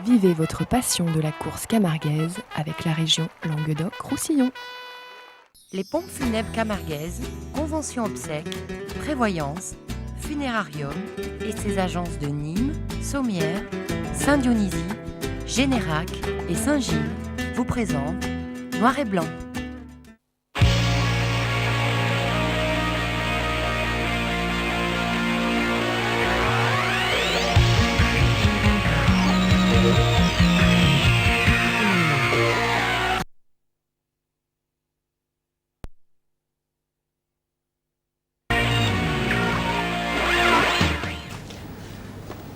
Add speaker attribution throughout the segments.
Speaker 1: Vivez votre passion de la course camarguaise avec la région Languedoc-Roussillon.
Speaker 2: Les pompes funèbres camarguaises, convention obsèques, prévoyance, funérarium et ses agences de Nîmes, Sommières, Saint-Dionysie, Générac et Saint-Gilles vous présentent Noir et Blanc.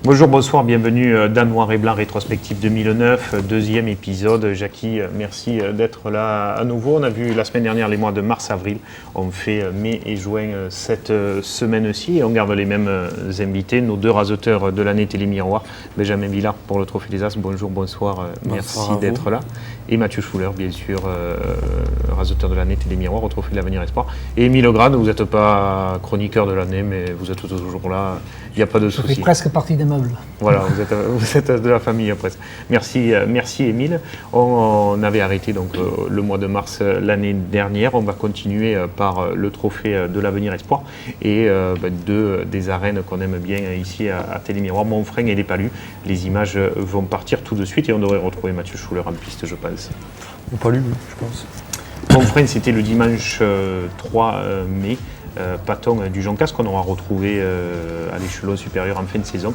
Speaker 3: Bonjour, bonsoir, bienvenue dans Noir et Blanc rétrospective 2009, deuxième épisode. Jackie, merci d'être là à nouveau. On a vu la semaine dernière les mois de mars-avril. On fait mai et juin cette semaine-ci et on garde les mêmes invités. Nos deux raseteurs de l'année Télémiroir, Benjamin Villard pour le Trophée des As. Bonjour, bonsoir, merci d'être là. Et Mathieu Schuller, bien sûr, raseteur de l'année Télémiroir au Trophée de l'Avenir Espoir. Et Émile Grade, vous n'êtes pas chroniqueur de l'année, mais vous êtes toujours là. Il n'y a pas de souci.
Speaker 4: Ça fait presque partie des meubles.
Speaker 3: Voilà, vous êtes de la famille presque. Merci Émile. On avait arrêté donc le mois de mars l'année dernière. On va continuer par le Trophée de l'Avenir Espoir et deux des arènes qu'on aime bien ici à Télémiroir, Montfrein et Les Palus. Les images vont partir tout de suite et on devrait retrouver Mathieu Schuller en piste, je pense.
Speaker 5: Les Palus, je pense.
Speaker 3: Montfrein, c'était le dimanche 3 mai. Paton du Joncas qu'on aura retrouvé à l'échelon supérieur en fin de saison.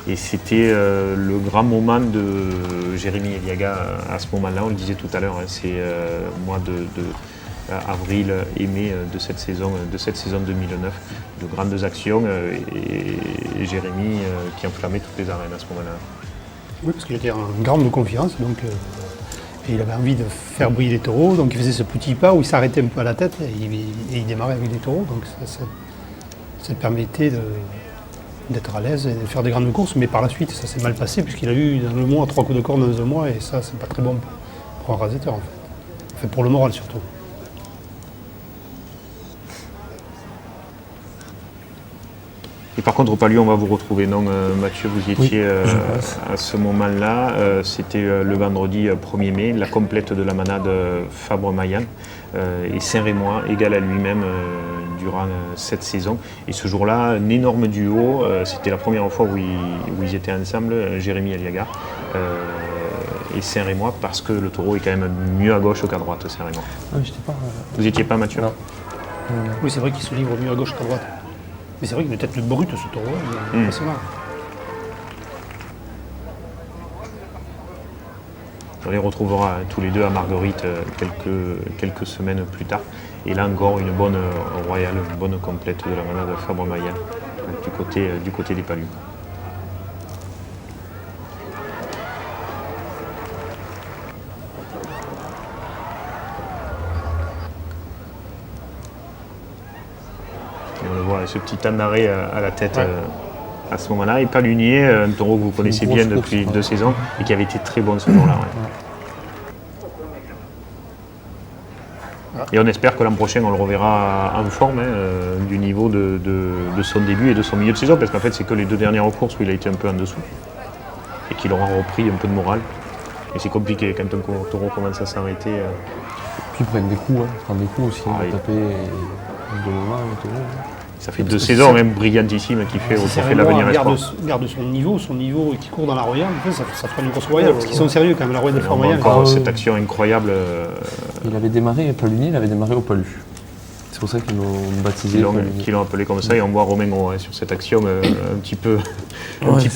Speaker 3: Et c'était le grand moment de Jérémy Eliaga à ce moment-là, on le disait tout à l'heure, hein, c'est mois avril et mai de cette saison 2009, de grandes actions et Jérémy qui enflammait toutes les arènes à ce moment-là.
Speaker 5: Oui, parce qu'il était en grande confiance, donc et il avait envie de faire briller les taureaux, donc il faisait ce petit pas où il s'arrêtait un peu à la tête et il démarrait avec les taureaux, donc ça permettait d'être à l'aise et de faire des grandes courses, mais par la suite ça s'est mal passé puisqu'il a eu dans le mois 3 coups de corne dans un mois et ça c'est pas très bon pour un rasetteur en fait. Enfin pour le moral surtout.
Speaker 3: Et par contre, au Palus, on va vous retrouver. Non, Mathieu, vous y étiez à ce moment-là. C'était le vendredi 1er mai, la complète de la manade Fabre-Maillan et Saint-Rémois, égal à lui-même durant cette saison. Et ce jour-là, un énorme duo. C'était la première fois où ils étaient ensemble, Jérémy Eliaga et Saint-Rémois, parce que le taureau est quand même mieux à gauche qu'à droite, Saint-Rémois.
Speaker 5: Ah, j'étais pas...
Speaker 3: Vous n'y étiez pas, Mathieu?
Speaker 5: Non. Oui, c'est vrai qu'il se livre mieux à gauche qu'à droite. Mais c'est vrai qu'il est peut-être le brut ce taureau, il est impressionnant.
Speaker 3: On les retrouvera tous les deux à Marguerite quelques semaines plus tard. Et là encore une bonne royale, une bonne complète de la manade Fabre-Maillan du côté des Palus. Et on le voit, ce petit âne d'arrêt à la tête à ce moment-là. Et Palunier, un taureau que vous connaissez bien depuis 2 saisons et qui avait été très bon ce jour-là. Ouais. Et on espère que l'an prochain on le reverra en forme, du niveau de son début et de son milieu de saison, parce qu'en fait c'est que les 2 dernières courses où il a été un peu en dessous et qu'il aura repris un peu de morale. Et c'est compliqué quand un taureau commence à s'arrêter.
Speaker 5: Puis ils prennent des coups, ils prennent des coups aussi, taper de moment et tout.
Speaker 3: Ça fait 2 saisons même brillantissimes qu'il fait au Trophée de l'Avenir Espoir.
Speaker 5: Garde son niveau qui court dans la Royale, en fait, ça fera une course royale, parce qu'ils sont sérieux quand même, la Royale de Fort-Royal.
Speaker 3: Encore cette action incroyable.
Speaker 6: Il avait démarré, Palunier, il avait démarré au Palus. C'est pour ça qu'ils l'ont baptisé.
Speaker 3: Qu'ils l'ont appelé comme ça, et on voit Romain Gros sur cette action un petit peu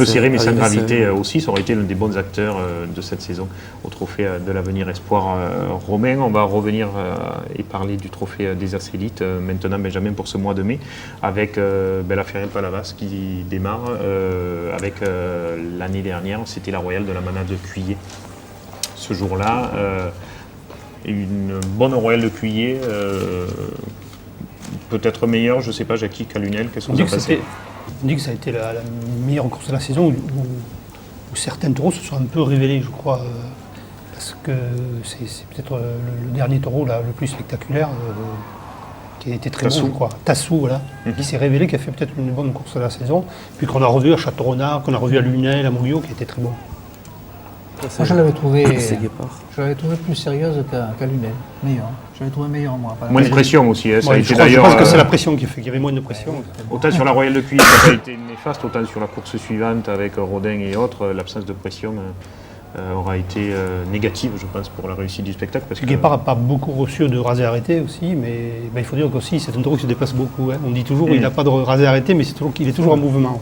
Speaker 3: serrée, mais sans gravité aussi. Ça aurait été l'un des bons acteurs de cette saison au Trophée de l'Avenir Espoir. Romain, on va revenir et parler du Trophée des As Élites maintenant, Benjamin, pour ce mois de mai, avec la Ferrière Palavas qui démarre avec l'année dernière, c'était la Royale de la manade de Cuillé. Ce jour-là, une bonne Royale de Cuillé. Peut-être meilleur, je ne sais pas, Jackie, Calunel, qu'est-ce que vous en pensez?
Speaker 5: On dit que ça a été la meilleure course de la saison où certains taureaux se sont un peu révélés, je crois, parce que c'est peut-être le dernier taureau le plus spectaculaire, qui a été très bon, je crois. Tassou, voilà, qui s'est révélé, qui a fait peut-être une bonne course de la saison, puis qu'on a revu à Château-Renard, qu'on a revu à Lunel, à Mouillot, qui était très bon.
Speaker 4: Moi, je l'avais trouvé,
Speaker 6: C'est Guépard.
Speaker 4: plus sérieuse qu'à Lunel, meilleure. Je l'avais trouvé meilleure, moi.
Speaker 3: Moins de pression aussi, hein, ça a été
Speaker 5: je
Speaker 3: d'ailleurs.
Speaker 5: pense que c'est la pression qui fait qu'il y avait moins de pression.
Speaker 3: Autant sur la Royale de Cuy, ça a été néfaste, autant sur la course suivante avec Rodin et autres, l'absence de pression aura été négative, je pense, pour la réussite du spectacle. Parce que
Speaker 5: Guépard n'a pas beaucoup reçu de rasé arrêté aussi, mais il faut dire qu'aussi c'est un taureau qui se déplace beaucoup. Hein. On dit toujours qu'il n'a pas de rasé arrêté, mais c'est toujours qu'il est toujours en mouvement.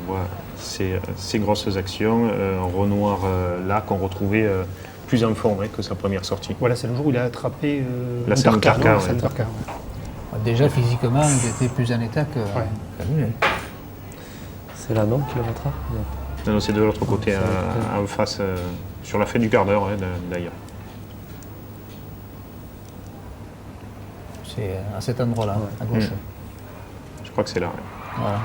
Speaker 3: on voit ces grosses actions, un Renoir là qu'on retrouvait plus en forme que sa première sortie.
Speaker 5: Voilà, c'est le jour où il a attrapé
Speaker 3: La Saint-Tarcar, ouais.
Speaker 5: Saint-Tarcar, ouais.
Speaker 4: Déjà, physiquement, il était plus en état qu'à Lunel.
Speaker 6: C'est là, non, qui le rattrape?
Speaker 3: Non, c'est de l'autre côté, en face, sur la fin du quart d'heure, d'ailleurs.
Speaker 4: C'est à cet endroit-là, à gauche.
Speaker 3: Je crois que c'est là. Ouais.
Speaker 4: Voilà.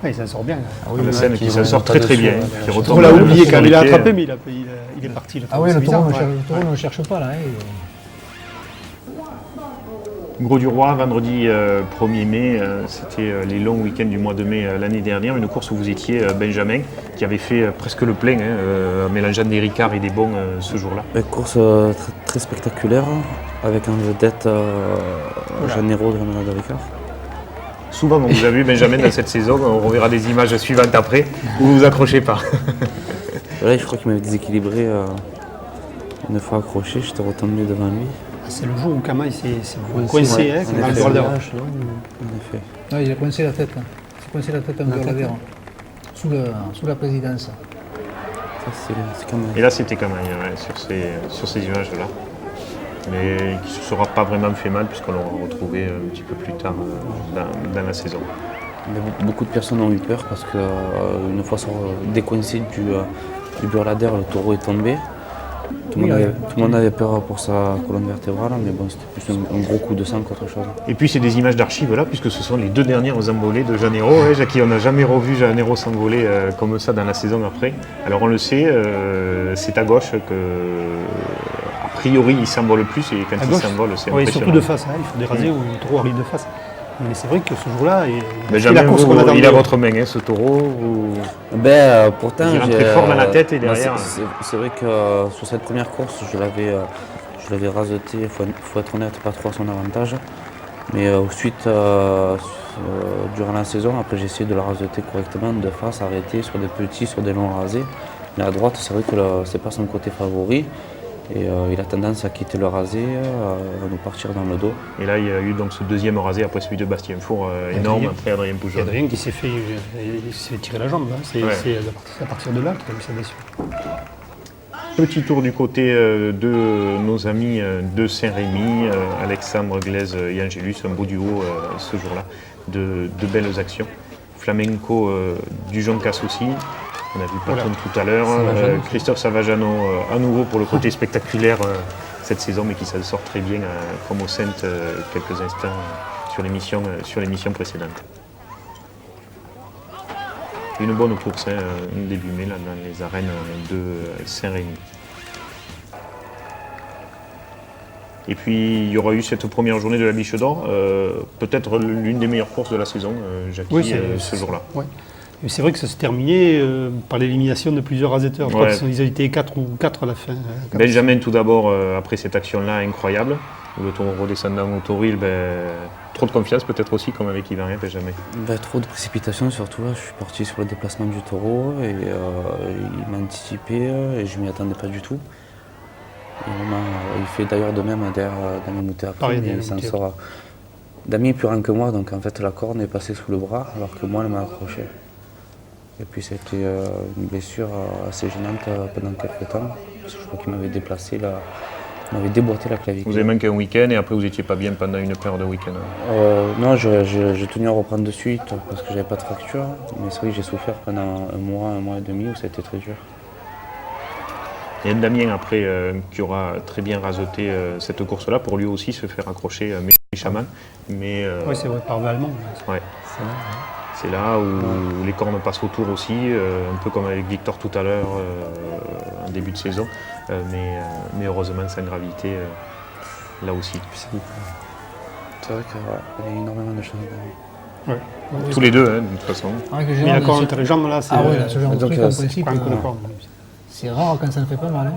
Speaker 5: Ouais, il s'en sort bien. Là.
Speaker 4: Ah oui,
Speaker 3: La
Speaker 4: oui.
Speaker 3: scène qui s'en sort
Speaker 6: pas
Speaker 3: très très
Speaker 6: dessus,
Speaker 3: bien.
Speaker 6: ouais.
Speaker 3: Qui
Speaker 5: On
Speaker 3: retombe
Speaker 5: l'a
Speaker 3: sur
Speaker 5: oublié
Speaker 3: le
Speaker 5: quand il a
Speaker 3: pied.
Speaker 5: attrapé, mais il est parti.
Speaker 4: Ah oui, le taureau
Speaker 5: bizarre,
Speaker 4: ne cherche pas là.
Speaker 3: Gros du Roi, vendredi 1er mai, c'était les longs week-ends du mois de mai l'année dernière, une course où vous étiez Benjamin, qui avait fait presque le plein, mélangeant des Ricards et des bons ce jour-là.
Speaker 6: Une course très spectaculaire, avec un vedette Janeiro de la Manada Ricard.
Speaker 3: Souvent, on vous a vu Benjamin dans cette saison, on reverra des images suivantes après, vous vous accrochez pas.
Speaker 6: Là, je crois qu'il m'avait déséquilibré une fois accroché, j'étais retombé devant lui.
Speaker 5: C'est le jour où Kama s'est coincé, hein, comme dans le droit d'heure.
Speaker 6: En effet.
Speaker 4: Non, il a coincé la tête. Il s'est coincé la tête en dehors de l'Aveyron, sous la présidence.
Speaker 6: Ça, c'est quand même.
Speaker 3: Et là, c'était quand même sur ces images-là. Mais qui ne se sera pas vraiment fait mal, puisqu'on l'aura retrouvé un petit peu plus tard dans la saison.
Speaker 6: Beaucoup de personnes ont eu peur parce qu'une fois décoincé du burladère, le taureau est tombé. Tout le monde avait peur pour sa colonne vertébrale, mais bon, c'était plus un gros coup de sang qu'autre chose.
Speaker 3: Et puis c'est des images d'archives là, puisque ce sont les 2 dernières envolées de Janeiro. Jackie, on n'a jamais revu Janeiro s'envoler comme ça dans la saison après. Alors on le sait, c'est à gauche que, a priori, il s'envole le plus, et quand il s'envole, c'est
Speaker 5: Oui,
Speaker 3: impressionnant.
Speaker 5: surtout de face, hein. Il faut déraser où le taureau arrive de face. Mais c'est vrai que ce jour-là,
Speaker 3: Benjamin,
Speaker 5: la course qu'on attendait.
Speaker 3: il a votre main, ce taureau
Speaker 6: Pourtant,
Speaker 3: il rentre très fort dans la tête et derrière.
Speaker 6: C'est vrai que sur cette première course, je l'avais raseté, il faut être honnête, pas trop à son avantage. Mais ensuite, durant la saison, après j'ai essayé de la raseter correctement, de face, arrêter sur des petits, sur des longs rasés. Mais à droite, c'est vrai que c'est pas son côté favori. Et il a tendance à quitter le rasé, à nous partir dans le dos.
Speaker 3: Et là, il y a eu donc ce deuxième rasé après celui de Bastien Four, énorme, après Adrien Poujol.
Speaker 5: Adrien qui s'est fait tirer la jambe. Hein. C'est à partir de là qu'il a eu sa blessure.
Speaker 3: Petit tour du côté de nos amis de Saint-Rémy, Alexandre Glaise et Angélus, un beau duo ce jour-là, de belles actions. Flamenco du Joncas aussi. On a vu Patron tout à l'heure, Christophe Savajano à nouveau pour le côté spectaculaire cette saison, mais qui s'en sort très bien comme au Sainte quelques instants sur l'émission précédente. Une bonne course, début mai là, dans les arènes de Saint-Rémy. Et puis il y aura eu cette première journée de la Biche d'Or, peut-être l'une des meilleures courses de la saison, Jackie, ce jour-là.
Speaker 5: Ouais. C'est vrai que ça s'est terminé par l'élimination de plusieurs raseteurs. Je crois qu'ils ont été 4 à la fin.
Speaker 3: Benjamin, tout d'abord, après cette action-là incroyable, où le taureau redescendant au tauril, trop de confiance peut-être aussi, comme avec Yvan, Benjamin.
Speaker 6: Trop de précipitation surtout. Là. Je suis parti sur le déplacement du taureau et il m'a anticipé et je ne m'y attendais pas du tout. Il fait d'ailleurs de même derrière Damien Moutet après, mais il s'en sort. Damien est plus grand que moi, donc en fait la corne est passée sous le bras alors que moi elle m'a accroché. Et puis c'était une blessure assez gênante pendant quelques temps, parce que je crois qu'il m'avait déplacé, il m'avait déboîté la clavicule.
Speaker 3: Vous avez manqué un week-end et après vous n'étiez pas bien pendant une paire de week-ends.
Speaker 6: Non, j'ai tenu à reprendre de suite parce que j'avais pas de fracture, mais c'est vrai que j'ai souffert pendant un mois et demi où ça a été très dur.
Speaker 3: Il y a Damien après qui aura très bien raseté cette course-là pour lui aussi se faire accrocher Chaman. Oui,
Speaker 5: c'est vrai, par Valmont.
Speaker 3: Ouais. C'est là où les cornes passent autour aussi, un peu comme avec Victor tout à l'heure en début de saison, mais heureusement sans gravité là aussi.
Speaker 6: C'est vrai qu'il y a énormément de chance.
Speaker 5: Ouais.
Speaker 3: Tous les deux, hein, de toute façon.
Speaker 4: En règle
Speaker 5: Mais
Speaker 4: générale,
Speaker 5: l'accord
Speaker 4: ce-
Speaker 5: entre les jambes, là, c'est.
Speaker 4: Ah ouais, ce genre de
Speaker 6: donc,
Speaker 4: truc, en
Speaker 6: c'est
Speaker 4: principe,
Speaker 5: pas un coup de corne.
Speaker 4: c'est rare quand ça ne fait pas mal. Hein.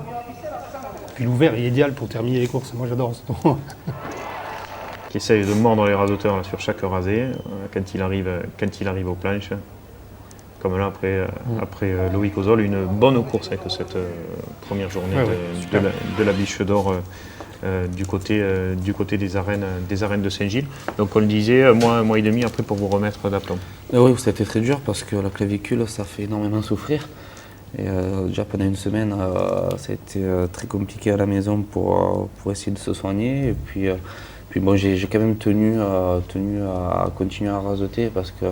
Speaker 5: Puis l'ouvert est idéal pour terminer les courses. Moi, j'adore ce taureau.
Speaker 3: Qui essaye de mordre les rasoteurs là, sur chaque rasé quand il arrive aux planches. Comme là, après Loïc Ozol, une bonne course avec cette première journée de la Biche d'Or du côté des arènes de Saint-Gilles. Donc on le disait, un mois et demi après pour vous remettre d'aplomb.
Speaker 6: Oui, ça a été très dur parce que la clavicule, ça fait énormément souffrir. Et déjà pendant une semaine, ça a été très compliqué à la maison pour essayer de se soigner. Et puis bon, j'ai quand même tenu à continuer à rasoter parce que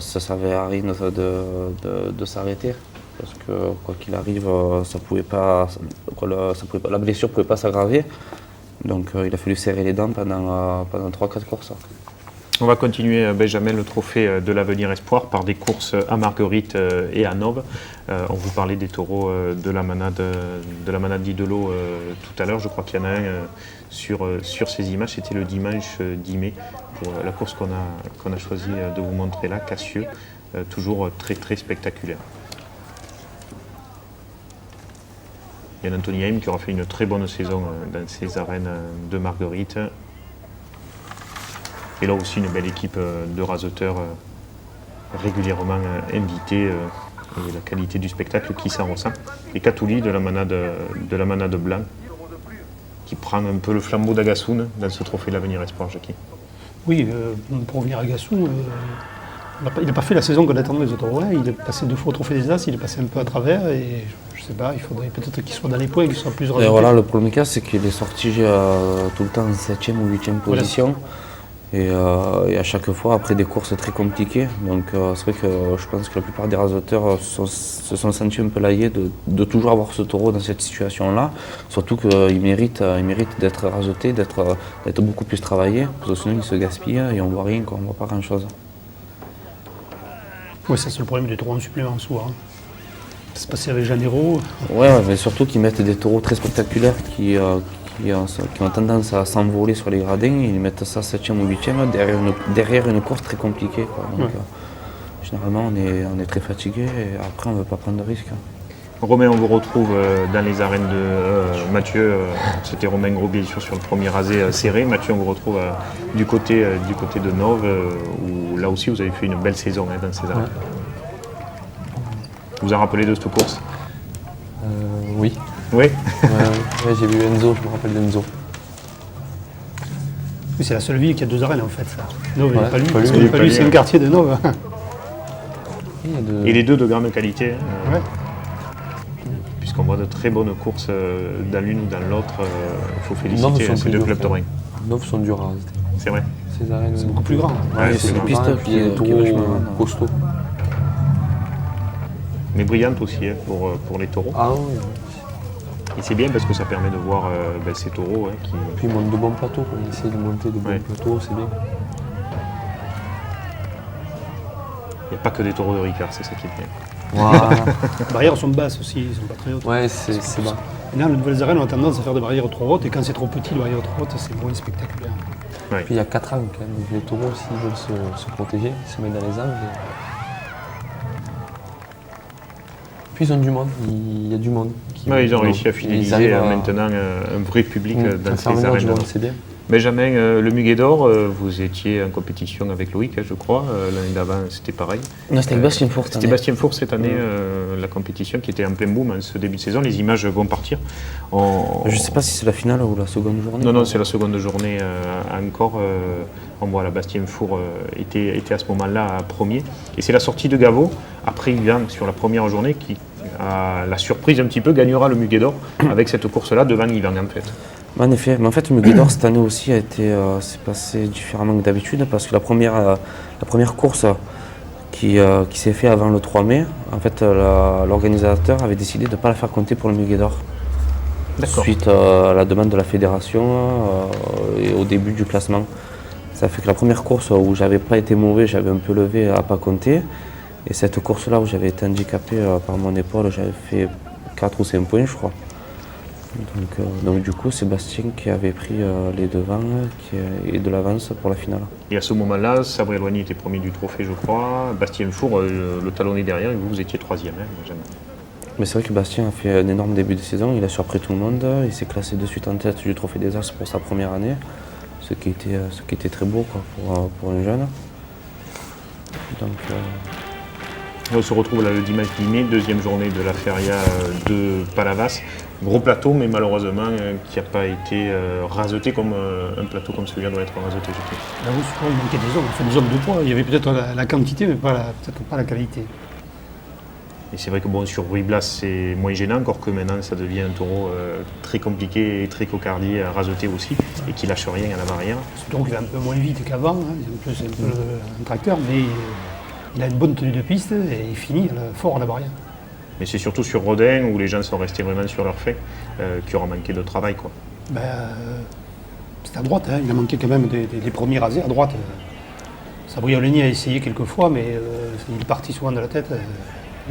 Speaker 6: ça ne servait à rien de s'arrêter. Parce que quoi qu'il arrive, la blessure ne pouvait pas s'aggraver. Donc il a fallu serrer les dents pendant 3-4 courses.
Speaker 3: On va continuer, Benjamin, le trophée de l'avenir espoir par des courses à Marguerite et à Nove. On vous parlait des taureaux de la manade d'Idelot tout à l'heure. Je crois qu'il y en a un sur ces images. C'était le dimanche 10 mai pour la course qu'on a choisi de vous montrer là, Cassieux. Toujours très très spectaculaire. Il y a Anthony Heim qui aura fait une très bonne saison dans ces arènes de Marguerite. Et là aussi une belle équipe de rasoteurs régulièrement invités et la qualité du spectacle qui s'en ressent. Et Catouli de la manade blanc qui prend un peu le flambeau d'Agassoun dans ce trophée de l'avenir espoir, Jackie.
Speaker 5: Oui, pour revenir à Gassou, il n'a pas fait la saison qu'on attendait des autres. Il est passé 2 fois au trophée des As, il est passé un peu à travers et je sais pas, il faudrait peut-être qu'il soit dans les points, qu'il soit plus
Speaker 6: Et voilà, le problème qu'il y a, c'est qu'il est sorti tout le temps en 7e ou 8e position. Et à chaque fois, après des courses très compliquées. Donc c'est vrai que je pense que la plupart des rasoteurs se sont sentis un peu laillés de toujours avoir ce taureau dans cette situation-là. Surtout qu'il mérite d'être rasoté, d'être beaucoup plus travaillé, parce que sinon il se gaspille et on voit rien, on ne voit pas grand-chose.
Speaker 5: Oui, ça c'est le problème des taureaux en supplément souvent. C'est passé avec Janeiro.
Speaker 6: Ouais, mais surtout qu'ils mettent des taureaux très spectaculaires qui ont tendance à s'envoler sur les gradins, ils mettent ça 7e ou 8e derrière une course très compliquée. Quoi. Donc, généralement, on est très fatigué et après, on ne veut pas prendre de risques.
Speaker 3: Romain, on vous retrouve dans les arènes de Mathieu. C'était Romain Gros, bien sûr, sur le premier rasé serré. Mathieu, on vous retrouve du côté de Nove, où là aussi, vous avez fait une belle saison dans ces arènes. Vous vous en rappelez de cette course?
Speaker 7: Oui.
Speaker 3: Oui.
Speaker 7: Ouais, j'ai vu Enzo, je me rappelle d'Enzo.
Speaker 5: Oui, c'est la seule ville qui a 2 arènes en fait. Ça. Nove, il n'y a pas lui,
Speaker 7: pas
Speaker 5: parce
Speaker 7: lui,
Speaker 5: que pas lui, c'est un quartier de Nove.
Speaker 3: Et les deux de grande qualité.
Speaker 5: Ouais.
Speaker 3: Puisqu'on voit de très bonnes courses dans l'une ou dans l'autre. Il faut
Speaker 7: Nove
Speaker 3: féliciter
Speaker 7: sont
Speaker 3: ces
Speaker 7: plus
Speaker 3: deux
Speaker 7: durs,
Speaker 3: clubs
Speaker 7: frère.
Speaker 3: taurins.
Speaker 7: Nove sont durs à raser.
Speaker 3: C'est vrai.
Speaker 7: Ces arènes,
Speaker 5: C'est beaucoup plus grand.
Speaker 3: Ouais,
Speaker 6: c'est
Speaker 3: c'est
Speaker 6: des
Speaker 3: vrai.
Speaker 6: pistes
Speaker 7: puis il y a des
Speaker 6: qui est
Speaker 7: taureaux
Speaker 6: vachement
Speaker 7: costauds.
Speaker 3: Mais brillante aussi pour les taureaux.
Speaker 7: Ah oui.
Speaker 3: Et c'est bien parce que ça permet de voir ces taureaux qui...
Speaker 7: Puis ils montent de bons plateaux, quoi. Ils essaient de monter de bons
Speaker 3: Ouais.
Speaker 7: plateaux, c'est bien.
Speaker 3: Il n'y a pas que des taureaux de Ricard, c'est ça qui est bien.
Speaker 7: Voilà.
Speaker 5: Les barrières sont basses aussi, ils ne sont pas très hautes.
Speaker 7: Ouais, c'est bas.
Speaker 5: Maintenant, les nouvelles arènes ont tendance à faire des barrières trop hautes et quand c'est trop petit, les barrières trop hautes, c'est moins spectaculaire.
Speaker 3: Ouais.
Speaker 7: Puis il y a 4 angles quand même. Donc les taureaux, s'ils veulent se protéger, ils se mettent dans les angles. Puis ils ont du monde, il y a du monde.
Speaker 3: Ouais, ils ont réussi à
Speaker 7: Ils
Speaker 3: fidéliser
Speaker 7: arrivent à-
Speaker 3: maintenant un vrai public dans
Speaker 7: à faire
Speaker 3: ces
Speaker 7: venir du
Speaker 3: arènes.
Speaker 7: monde, c'est bien.
Speaker 3: Benjamin, le Muguet d'Or, vous étiez en compétition avec Loïc, je crois. L'année d'avant, c'était pareil.
Speaker 6: Non, c'était avec Bastien Four cette
Speaker 3: C'était
Speaker 6: année.
Speaker 3: Bastien Four cette année, la compétition qui était en plein boom en ce début de saison. Les images vont partir.
Speaker 6: Je ne sais pas si c'est la finale ou la seconde journée.
Speaker 3: Non, c'est la seconde journée encore. On voit la Bastien Four était à ce moment-là premier. Et c'est la sortie de Gaveau, après Yvan, sur la première journée, qui, à la surprise un petit peu, gagnera le Muguet d'Or avec cette course-là devant Yvan en fait.
Speaker 6: En effet, mais en fait le Muguet d'Or cette année aussi s'est passé différemment que d'habitude parce que la première course qui s'est faite avant le 3 mai, en fait l'organisateur avait décidé de ne pas la faire compter pour le Muguet d'Or.
Speaker 3: D'accord.
Speaker 6: Suite à la demande de la fédération et au début du classement. Ça fait que la première course où j'avais pas été mauvais, j'avais un peu levé à pas compter. Et cette course-là où j'avais été handicapé par mon épaule, j'avais fait 4 ou 5 points je crois. Donc du coup, c'est Bastien qui avait pris les devants et de l'avance pour la finale.
Speaker 3: Et à ce moment-là, Sabri Eloigny était premier du trophée, je crois. Bastien Four, le talonné derrière, et vous étiez troisième. Benjamin.
Speaker 6: Mais c'est vrai que Bastien a fait un énorme début de saison, il a surpris tout le monde, il s'est classé de suite en tête du Trophée des As pour sa première année, ce qui était très beau quoi, pour un jeune. Donc,
Speaker 3: Et on se retrouve là le dimanche 10 mai, deuxième journée de la feria de Palavas. Gros plateau, mais malheureusement qui n'a pas été raseté comme un plateau comme celui-là doit être raseté.
Speaker 5: Là, je crois qu'il manquait des hommes, enfin des hommes de poids. Il y avait peut-être la quantité, mais peut-être pas la qualité.
Speaker 3: Et c'est vrai que bon, sur Ruy Blas, c'est moins gênant, encore que maintenant ça devient un taureau très compliqué et très cocardier à raseter aussi, et qui lâche rien à la barrière.
Speaker 5: C'est un taureau qui va un peu moins vite qu'avant, hein. C'est un peu un tracteur, mais il a une bonne tenue de piste et il finit fort à la barrière.
Speaker 3: Mais c'est surtout sur Rodin, où les gens sont restés vraiment sur leur fait, qui aura manqué de travail, quoi.
Speaker 5: C'est à droite, hein. Il a manqué quand même des premiers rasés à droite. Sabri Eloigny a essayé quelques fois, mais il est parti souvent de la tête.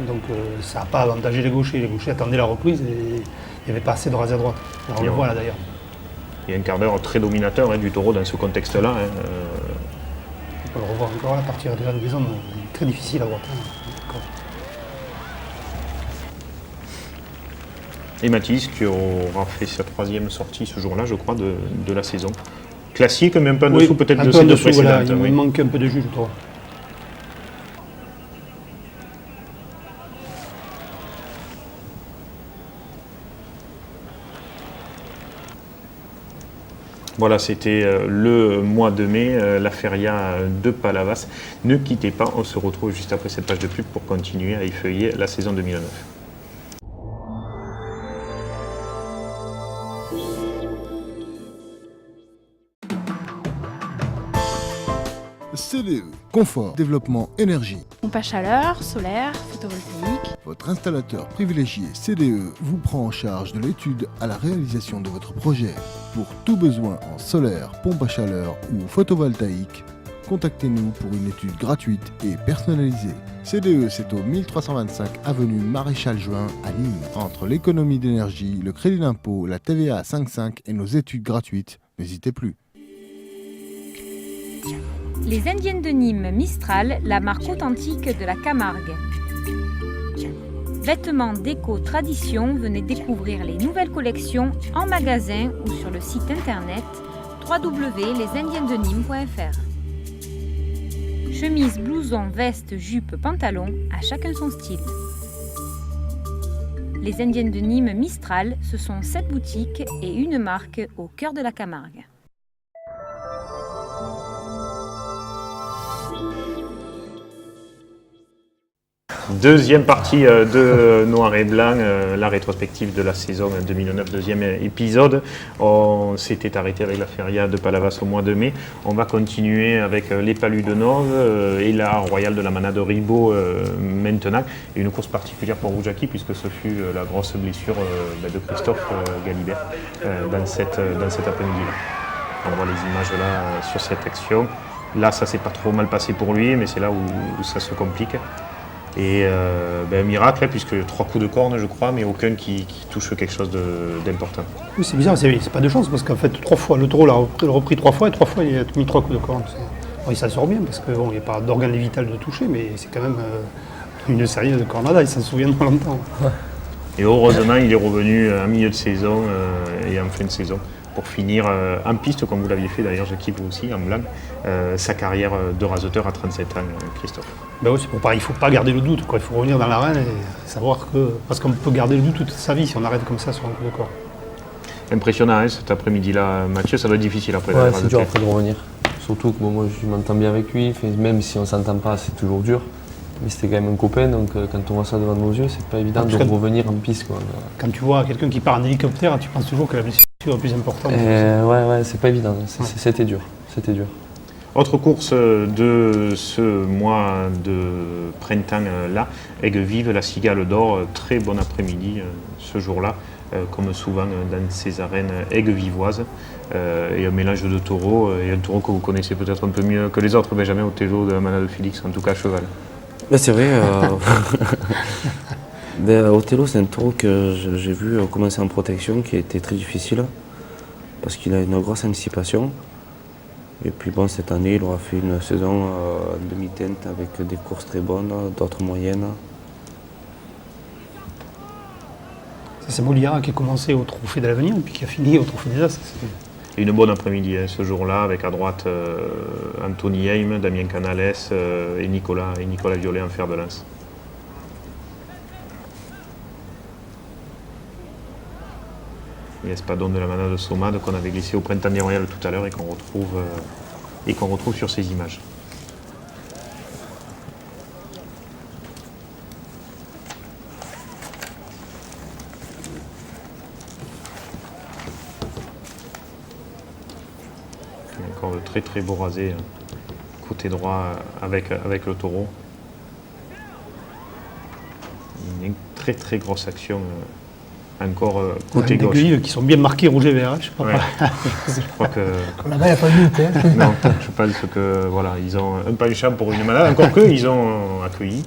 Speaker 5: Donc ça n'a pas avantagé les gauchers. Les gauchers attendaient la reprise et il n'y avait pas assez de rasés à droite. Alors, on le voit là d'ailleurs.
Speaker 3: Il y a un quart d'heure très dominateur du taureau dans ce contexte-là.
Speaker 5: On peut le revoir encore là, partir déjà des zones très difficiles à droite.
Speaker 3: Et Mathis, qui aura fait sa troisième sortie ce jour-là, je crois, de la saison. Classique, mais un peu en dessous peut-être de ses deux précédentes.
Speaker 5: Voilà, il manque un peu de jus, je trouve.
Speaker 3: Voilà, c'était le mois de mai, la feria de Palavas. Ne quittez pas, on se retrouve juste après cette page de pub pour continuer à effeuiller la saison 2009.
Speaker 8: CDE, confort, développement, énergie.
Speaker 9: Pompe à chaleur, solaire, photovoltaïque.
Speaker 8: Votre installateur privilégié CDE vous prend en charge de l'étude à la réalisation de votre projet. Pour tout besoin en solaire, pompe à chaleur ou photovoltaïque, contactez-nous pour une étude gratuite et personnalisée. CDE, c'est au 1325 avenue Maréchal Juin à Nîmes. Entre l'économie d'énergie, le crédit d'impôt, la TVA à 5,5 et nos études gratuites, n'hésitez plus.
Speaker 10: Les Indiennes de Nîmes Mistral, la marque authentique de la Camargue. Vêtements déco tradition, venez découvrir les nouvelles collections en magasin ou sur le site internet www.lesindiennesdenîmes.fr. Chemise, blouson, veste, jupe, pantalon, à chacun son style. Les Indiennes de Nîmes Mistral, ce sont 7 boutiques et une marque au cœur de la Camargue.
Speaker 3: Deuxième partie de Noir et Blanc, la rétrospective de la saison 2009, deuxième épisode. On s'était arrêté avec la feria de Palavas au mois de mai. On va continuer avec les Palus de Nove et la Royale de la Manade Ribot maintenant. Et une course particulière pour vous, Jackie, puisque ce fut la grosse blessure de Christophe Galibert dans cet après-midi-là. On voit les images là sur cette action. Là, ça s'est pas trop mal passé pour lui, mais c'est là où ça se complique. Et un miracle, puisque 3 coups de corne, je crois, mais aucun qui touche quelque chose d'important.
Speaker 5: Oui, c'est bizarre, c'est pas de chance, parce qu'en fait, 3 fois, le taureau l'a repris 3 fois, et 3 fois, il a mis 3 coups de corne. Bon, il s'en sort bien, parce qu'il n'y a pas d'organe vital de toucher, mais c'est quand même une série de cornada, il s'en souvient dans longtemps.
Speaker 3: Et heureusement, il est revenu en milieu de saison et en fin de saison, pour finir en piste, comme vous l'aviez fait d'ailleurs, Jackie, vous aussi, en blanc, sa carrière de raseteur à 37 ans, Christophe.
Speaker 5: Ben oui, c'est pour pas, il ne faut pas garder le doute, quoi. Il faut revenir dans l'arène et savoir que... Parce qu'on peut garder le doute toute sa vie si on arrête comme ça sur un coup de corps.
Speaker 3: Impressionnant, hein, cet après-midi-là, Mathieu, ça doit être difficile après.
Speaker 7: Ouais, c'est dur après de revenir. Surtout que moi, je m'entends bien avec lui, même si on ne s'entend pas, c'est toujours dur. Mais c'était quand même un copain, donc quand on voit ça devant nos yeux, c'est pas évident de revenir en piste, quoi.
Speaker 5: Quand tu vois quelqu'un qui part en hélicoptère, tu penses toujours que la blessure est plus importante.
Speaker 7: Ouais, c'est pas évident, c'était dur.
Speaker 3: Autre course de ce mois de printemps-là, Aigues-Vives, la Cigale d'Or, très bon après-midi ce jour-là, comme souvent dans ces arènes aigues-vivoises. Et un mélange de taureaux, et un taureau que vous connaissez peut-être un peu mieux que les autres, Benjamin Otello de la Manade Félix, en tout cas à cheval.
Speaker 6: Ben c'est vrai, Othello, c'est un taureau que j'ai vu commencer en protection qui a été très difficile parce qu'il a une grosse anticipation. Et puis bon, cette année, il aura fait une saison en demi-teinte avec des courses très bonnes, d'autres moyennes.
Speaker 5: C'est Molière qui a commencé au Trophée de l'Avenir et puis qui a fini au Trophée des As.
Speaker 3: Une bonne après-midi ce jour-là, avec à droite Anthony Heim, Damien Canales et Nicolas Violet en fer de lance. Et Espadon de la Manade de Somade qu'on avait glissé au Printemps des Royales tout à l'heure et qu'on retrouve sur ces images. Encore de très très beau rasé côté droit avec le taureau. Une très très grosse action encore côté gauche.
Speaker 5: Des qui sont bien marqués rouge et vert. Je sais pas.
Speaker 3: Ouais. Je crois que.
Speaker 4: Là-bas, il n'y a pas de doute. Hein.
Speaker 3: Non, je pense que voilà, ils ont un penchant pour une manade. Encore qu'ils ont accueilli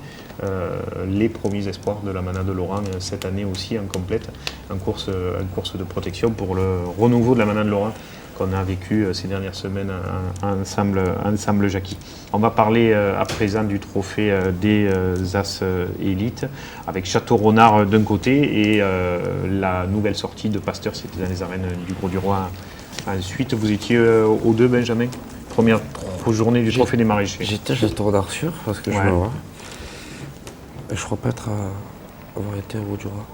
Speaker 3: les premiers espoirs de la manade de Laurent cette année aussi en complète, en course de protection pour le renouveau de la manade de Laurent qu'on a vécu ces dernières semaines ensemble Jackie. On va parler à présent du trophée des As Élites avec Château Renard d'un côté et la nouvelle sortie de Pasteur, c'était dans les arènes du Gros-du-Roi. Ensuite, vous étiez aux deux, Benjamin, première journée du trophée des maraîchers.
Speaker 6: J'étais chez Château Renard sûr parce que je me vois. Et je crois pas avoir été au Gros-du-Roi.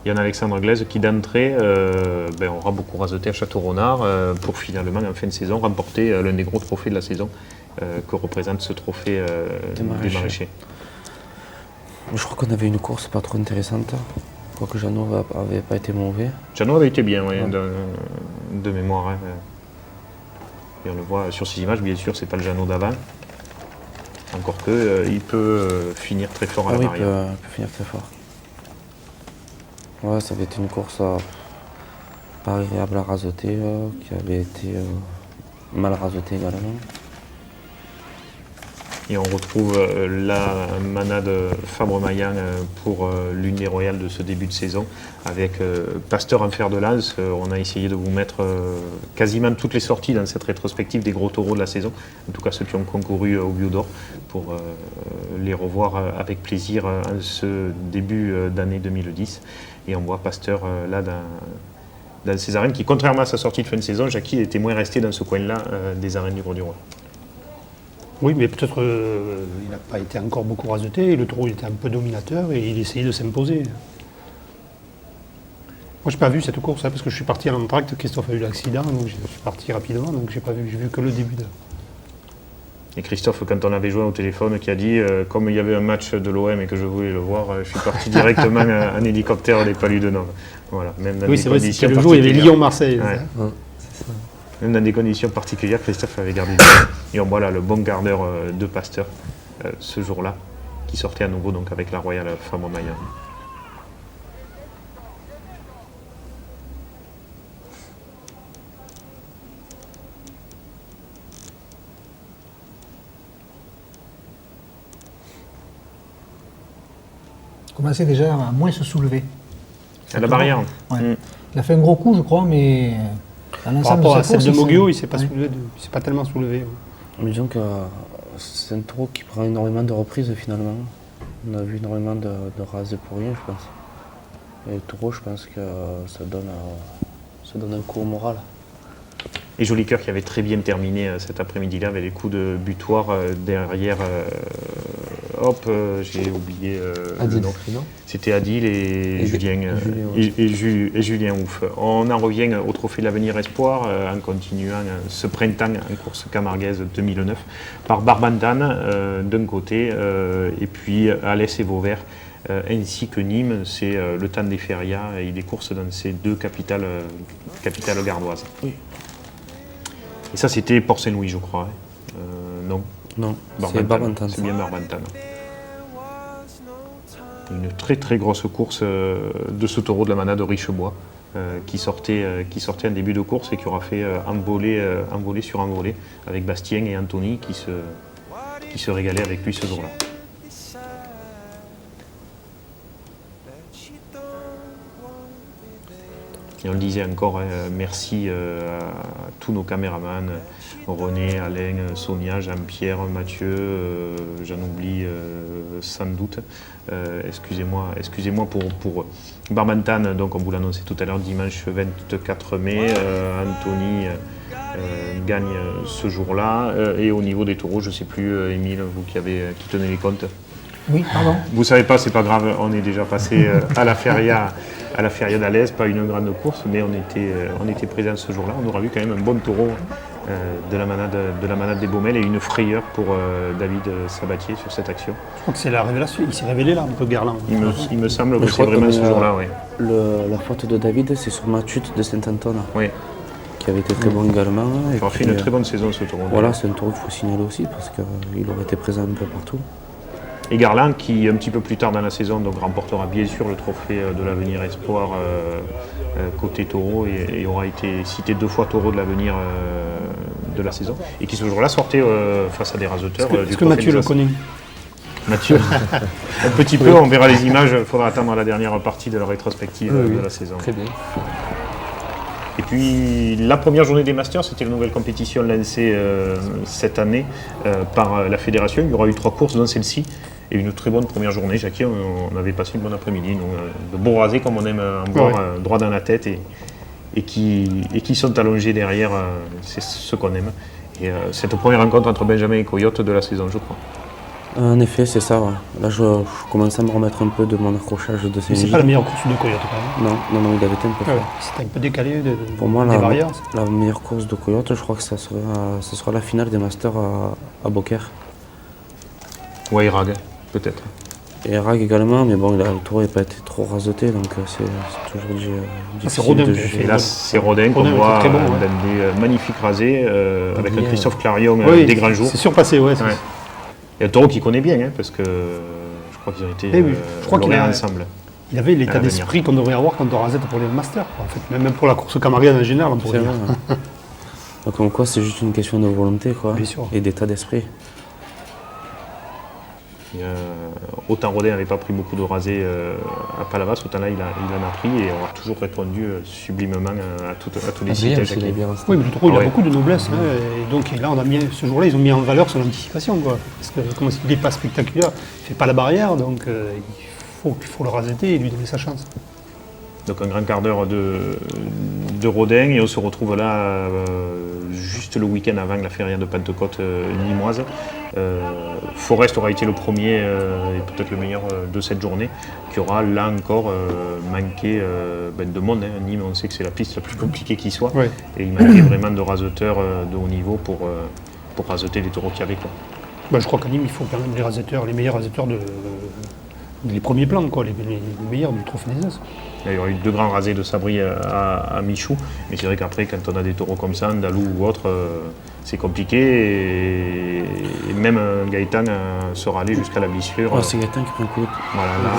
Speaker 3: Yann Alexandre Glaise qui d'entrée aura beaucoup raseté à Château-Renard pour finalement en fin de saison remporter l'un des gros trophées de la saison que représente ce trophée des maraîchers.
Speaker 6: Je crois qu'on avait une course pas trop intéressante. Je crois que Jeannot avait pas été mauvais.
Speaker 3: Jeannot avait été bien, ouais. De mémoire. Hein. Et on le voit sur ces images, bien sûr, c'est pas le Jeannot d'avant. Encore que il peut finir très fort à la barrière.
Speaker 6: Il peut finir très fort. Ouais, ça avait été une course pas agréable à raseter, qui avait été mal rasotée également.
Speaker 3: Et on retrouve la manade Fabre-Maillan pour l'une des royales de ce début de saison avec Pasteur en fer de lance. On a essayé de vous mettre quasiment toutes les sorties dans cette rétrospective des gros taureaux de la saison, en tout cas ceux qui ont concouru au Bio d'Or, pour les revoir avec plaisir en ce début d'année 2010. Et on voit Pasteur là dans ces arènes qui, contrairement à sa sortie de fin de saison, Jackie était moins resté dans ce coin-là des arènes du Gros-du-Roi.
Speaker 5: Oui, mais peut-être il n'a pas été encore beaucoup raseté, le taureau était un peu dominateur et il essayait de s'imposer. Moi, je n'ai pas vu cette course, parce que je suis parti à l'entracte, Christophe a eu l'accident, donc je suis parti rapidement, donc j'ai pas vu, j'ai vu que le début de...
Speaker 3: Et Christophe, quand on avait joué au téléphone, qui a dit comme il y avait un match de l'OM et que je voulais le voir, je suis parti directement en hélicoptère des Palus de Nord. Voilà, même dans
Speaker 5: oui,
Speaker 3: des
Speaker 5: c'est vrai,
Speaker 3: conditions
Speaker 5: c'était le jour, il y avait Lyon-Marseille.
Speaker 3: Ouais.
Speaker 6: C'est ça.
Speaker 3: Même dans des conditions particulières, Christophe avait gardé. Et on voit là le bon gardeur de Pasteur ce jour-là, qui sortait à nouveau donc avec la Royale Fabre-Maillan.
Speaker 4: Commençait déjà à moins se soulever.
Speaker 3: À la barrière.
Speaker 4: Ouais. Il a fait un gros coup, je crois, mais
Speaker 5: par rapport à celle de Mogio, il ne s'est pas soulevé, il s'est pas tellement soulevé.
Speaker 6: Mais disons que c'est un taureau qui prend énormément de reprises finalement. On a vu énormément de rases pour rien, je pense. Et le taureau, je pense que ça donne un coup au moral.
Speaker 3: Et Joli Cœur qui avait très bien terminé cet après-midi-là avec les coups de butoir derrière. J'ai oublié le nom. C'était Adil et Julien Ouf. On en revient au Trophée de l'Avenir Espoir en continuant ce printemps en course camarguaise 2009 par Barbantane d'un côté et puis Alès et Vauvert ainsi que Nîmes. C'est le temps des férias et des courses dans ces deux capitales gardoises.
Speaker 6: Oui.
Speaker 3: Et ça, c'était Port-Saint-Louis, je crois. Non.
Speaker 6: Non, c'est Barbantane.
Speaker 3: C'est bien Barbantane. Une très très grosse course de ce taureau de la manade de Richebois qui sortait en début de course et qui aura fait envolée sur envolée avec Bastien et Anthony qui se régalaient avec lui ce jour-là. Et on le disait encore, merci à tous nos caméramans, René, Alain, Sonia, Jean-Pierre, Mathieu, j'en oublie sans doute. Excusez-moi pour Barmantan, donc on vous l'annonçait tout à l'heure, dimanche 24 mai, Anthony gagne ce jour-là. Et au niveau des taureaux, je ne sais plus, Émile, vous qui tenez les comptes.
Speaker 4: Oui, pardon.
Speaker 3: Vous ne savez pas, c'est pas grave, on est déjà passé à la feria d'Alès, pas une grande course, mais on était présents ce jour-là. On aura vu quand même un bon taureau de la manade des Baumelles et une frayeur pour David Sabatier sur cette action.
Speaker 5: Je crois que c'est la révélation, il s'est révélé là, un peu Garland.
Speaker 3: Il me semble que c'est vraiment ce jour-là, oui.
Speaker 6: La faute de David, c'est sur Matute de Saint-Anton,
Speaker 3: Oui.
Speaker 6: qui avait été très bon également.
Speaker 3: Il a fait une très bonne saison ce taureau.
Speaker 6: Voilà, c'est un taureau qu'il faut signaler aussi parce qu'il aurait été présent un peu partout.
Speaker 3: Et Garland qui, un petit peu plus tard dans la saison, donc, remportera bien sûr le trophée de l'Avenir Espoir côté taureau et aura été cité 2 fois taureau de l'Avenir de la saison. Et qui ce jour-là sortait face à des raseteurs.
Speaker 5: Est-ce que Mathieu le connaît?
Speaker 3: Mathieu, un petit peu, on verra les images, il faudra attendre la dernière partie de la rétrospective de la saison.
Speaker 7: Très bien.
Speaker 3: Et puis la première journée des Masters, c'était la nouvelle compétition lancée cette année par la fédération. Il y aura eu 3 courses, dont celle-ci, et une très bonne première journée. Jackie, on avait passé une bonne après-midi, de beaux rasés comme on aime en voir, droit dans la tête et qui sont allongés derrière, c'est ce qu'on aime. Et cette première rencontre entre Benjamin et Coyote de la saison, je crois.
Speaker 6: En effet, c'est ça. Ouais. Là, je commence à me remettre un peu de mon accrochage de
Speaker 5: Mais c'est pas la meilleure course de Coyote quand même.
Speaker 6: Non, il avait été un peu fort.
Speaker 5: C'était un peu décalé
Speaker 6: pour moi,
Speaker 5: des barrières.
Speaker 6: La meilleure course de Coyote, je crois que ce sera la finale des Masters à Beaucaire.
Speaker 3: Ou à Irag, peut-être.
Speaker 6: Et Irag également, mais bon, le taureau n'a pas été trop raseté, donc c'est toujours difficile de juger.
Speaker 3: Et là, c'est Rodin qu'on voit
Speaker 5: très bon,
Speaker 3: dans des magnifiques rasés, avec un Christophe Clarion des grands jours.
Speaker 5: C'est surpassé, ouais.
Speaker 3: Et un taureau qu'il connaît bien, parce que je crois qu'ils ont été lauréats ensemble.
Speaker 5: Il avait l'état d'esprit qu'on devrait avoir quand on rasette pour les Masters, en fait. Même pour la course camarguaise en général, on pourrait dire.
Speaker 6: Donc comme quoi, c'est juste une question de volonté, quoi, et d'état d'esprit.
Speaker 3: Autant Rodin n'avait pas pris beaucoup de rasés à Palavas, autant là il en a pris et on a toujours répondu sublimement à tous les citages.
Speaker 5: Oui, mais le taureau il a beaucoup de noblesse, et donc là ce jour-là ils ont mis en valeur son anticipation, quoi. Parce que comme il n'est pas spectaculaire, il ne fait pas la barrière, donc il faut le raseter et lui donner sa chance.
Speaker 3: Donc un grand quart d'heure de Rodin et on se retrouve là juste le week-end avant la feria de Pentecôte limoise. Forest aura été le premier et peut-être le meilleur de cette journée, qui aura là encore manqué de monde. Nîmes, on sait que c'est la piste la plus compliquée qui soit, et il manquait vraiment de raseteurs de haut niveau pour raseter les taureaux qu'il y avait, quoi.
Speaker 5: Je crois qu'à Nîmes, il faut quand même les meilleurs raseteurs les premiers plans, quoi, les meilleurs du Trophée des As.
Speaker 3: Il y aurait eu 2 grands rasés de Sabri à Michou, mais c'est vrai qu'après, quand on a des taureaux comme ça, Andalou ou autre, c'est compliqué et même Gaëtan sera allé jusqu'à la blessure.
Speaker 6: C'est Gaëtan qui prend le coup.
Speaker 3: Voilà, là,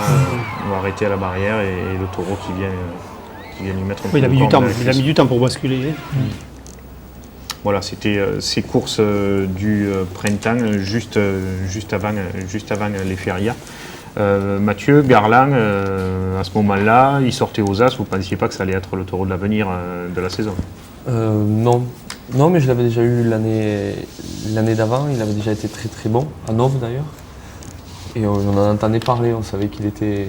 Speaker 3: on va arrêter à la barrière et le taureau qui vient lui mettre un peu
Speaker 5: il a mis du temps pour basculer.
Speaker 3: Voilà, c'était ces courses du printemps, juste avant les férias. Mathieu, Garland, à ce moment-là, il sortait aux As, vous ne pensiez pas que ça allait être le taureau de l'avenir de la saison?
Speaker 7: Non, mais je l'avais déjà eu l'année d'avant, il avait déjà été très très bon, à Nov d'ailleurs. Et on en entendait parler, on savait qu'il était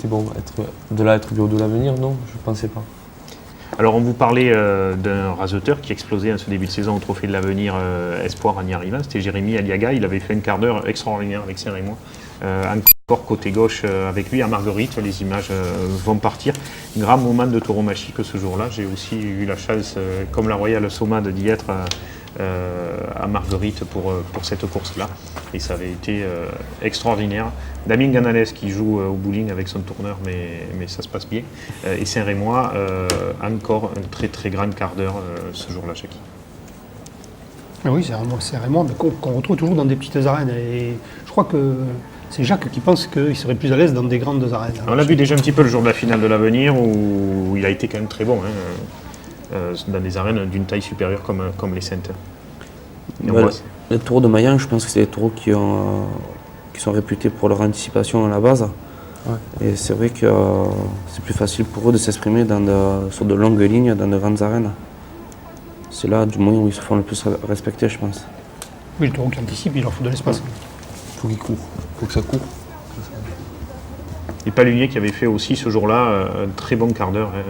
Speaker 7: bon. Être bio de l'avenir, non, je ne pensais pas.
Speaker 3: Alors on vous parlait d'un raseteur qui explosait en ce début de saison au Trophée de l'Avenir Espoir en y arrivant, c'était Jérémy Aliaga, il avait fait un quart d'heure extraordinaire avec Saint-Rémy. Encore côté gauche avec lui à Marguerite, les images vont partir. Grand moment de tauromachie que ce jour-là. J'ai aussi eu la chance, comme la Royale Sommade, d'y être à Marguerite pour cette course-là. Et ça avait été extraordinaire. Damien Ganales qui joue au bowling avec son tourneur, mais ça se passe bien. Et Saint-Rémois, encore un très très grand quart d'heure ce jour-là, Jackie.
Speaker 5: Oui, c'est Raymond qu'on retrouve toujours dans des petites arènes. Et je crois que c'est Jacques qui pense qu'il serait plus à l'aise dans des grandes arènes.
Speaker 3: On l'a vu déjà un petit peu le jour de la finale de l'Avenir où il a été quand même très bon dans des arènes d'une taille supérieure comme les Saintes.
Speaker 6: Les taureaux de Mayenne, je pense que c'est des taureaux qui sont réputés pour leur anticipation à la base. Et c'est vrai que c'est plus facile pour eux de s'exprimer sur de longues lignes, dans de grandes arènes. C'est là, du moment où ils se font le plus respecter, je pense.
Speaker 5: Oui, le taureau qui anticipe, il leur faut de l'espace.
Speaker 7: Il faut qu'il court, il faut que ça court.
Speaker 3: Et Palunier qui avait fait aussi ce jour-là un très bon quart d'heure. Hein.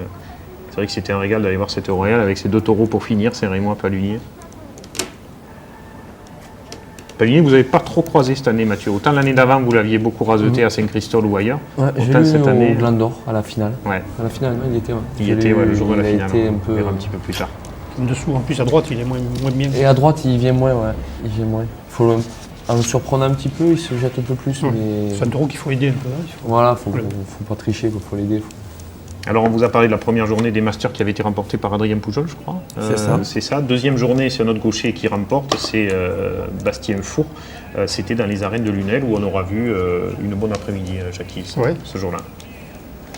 Speaker 3: C'est vrai que c'était un régal d'aller voir cet Royal avec ses 2 taureaux pour finir, c'est Raymond Palunier. Palunier, vous n'avez pas trop croisé cette année, Mathieu. Autant l'année d'avant, vous l'aviez beaucoup raseté à Saint-Christol ou ailleurs.
Speaker 7: Ouais, j'ai
Speaker 3: autant
Speaker 7: vu
Speaker 3: cette année.
Speaker 7: au Gland d'Or à la finale.
Speaker 3: Ouais.
Speaker 7: À la finale, il était. Ouais.
Speaker 3: Il était le jour de la finale.
Speaker 7: Il a été
Speaker 3: On verra un petit peu plus tard.
Speaker 5: En dessous, en plus à droite, il est moins bien.
Speaker 7: Et à droite, il vient moins, ouais. Il vient moins. Il faut en le surprendre un petit peu, il se jette un peu plus. Mais...
Speaker 5: C'est un taureau qu'il faut aider un peu. Hein.
Speaker 7: Voilà, faut pas tricher, faut l'aider.
Speaker 3: Alors on vous a parlé de la première journée des Masters qui avait été remportée par Adrien Poujol, je crois. C'est ça. Deuxième journée, c'est un autre gaucher qui remporte, c'est Bastien Four. C'était dans les arènes de Lunel où on aura vu une bonne après-midi, Jackie, ce jour-là.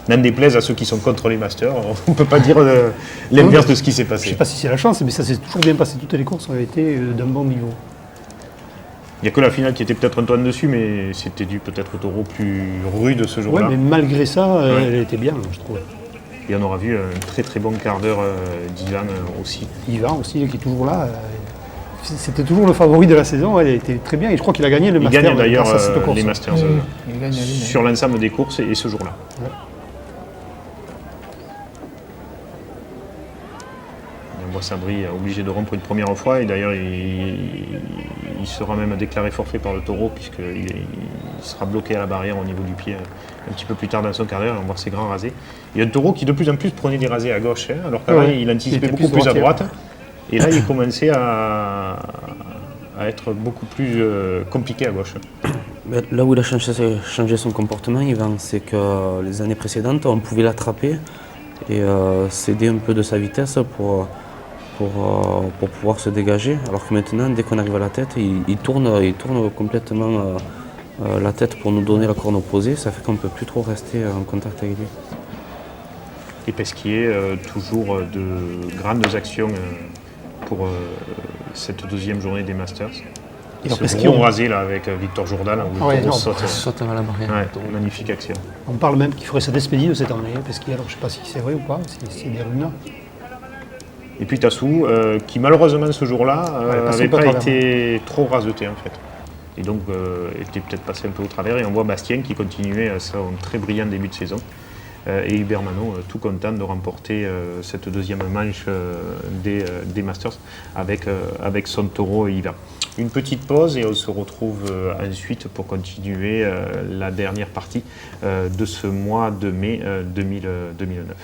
Speaker 3: N'en déplaise à ceux qui sont contre les Masters, on ne peut pas dire l'inverse de ce qui s'est passé.
Speaker 5: Je ne sais pas si c'est la chance, mais ça s'est toujours bien passé. Toutes les courses ont été d'un bon niveau.
Speaker 3: Il n'y a que la finale qui était peut-être un toit dessus, mais c'était dû peut-être au taureau plus rude ce jour-là.
Speaker 5: Oui, mais malgré ça, elle était bien, je trouve.
Speaker 3: Et on aura vu un très très bon quart d'heure d'Ivan aussi.
Speaker 5: Ivan aussi, qui est toujours là. C'était toujours le favori de la saison, elle était très bien. Et je crois qu'il a gagné le Master.
Speaker 3: Il gagne d'ailleurs les Masters
Speaker 4: Il gagne
Speaker 3: sur l'ensemble des courses et ce jour-là.
Speaker 5: Ouais.
Speaker 3: Sabri obligé de rompre une première fois et d'ailleurs il sera même déclaré forfait par le taureau puisqu'il sera bloqué à la barrière au niveau du pied un petit peu plus tard dans son quart d'heure et on va voir ses grands rasés. Il y a un taureau qui de plus en plus prenait des rasés à gauche, alors qu'avant il anticipait beaucoup plus à droite et là il commençait à être beaucoup plus compliqué à gauche.
Speaker 6: Là où il a changé son comportement, Yvan, c'est que les années précédentes, on pouvait l'attraper et céder un peu de sa vitesse pour pouvoir se dégager, alors que maintenant, dès qu'on arrive à la tête, il tourne complètement la tête pour nous donner la corne opposée, ça fait qu'on ne peut plus trop rester en contact avec lui.
Speaker 3: Et Pesquier, toujours de grandes actions pour cette deuxième journée des Masters. Et ce gros rasé là, avec Victor Jourdan, où le taureau
Speaker 7: saute à la barrière.
Speaker 3: Magnifique action.
Speaker 5: On parle même qu'il ferait cette expédition cette année, Pesquier, alors je ne sais pas si c'est vrai ou pas, si c'est des rumeurs.
Speaker 3: Et puis Tassou, qui malheureusement ce jour-là n'avait pas été trop raseté en fait. Et donc était peut-être passé un peu au travers. Et on voit Bastien qui continuait son très brillant début de saison. Et Hubert Manot tout content de remporter cette deuxième manche des Masters avec son taureau Hiver. Une petite pause et on se retrouve ensuite pour continuer la dernière partie de ce mois de mai 2009.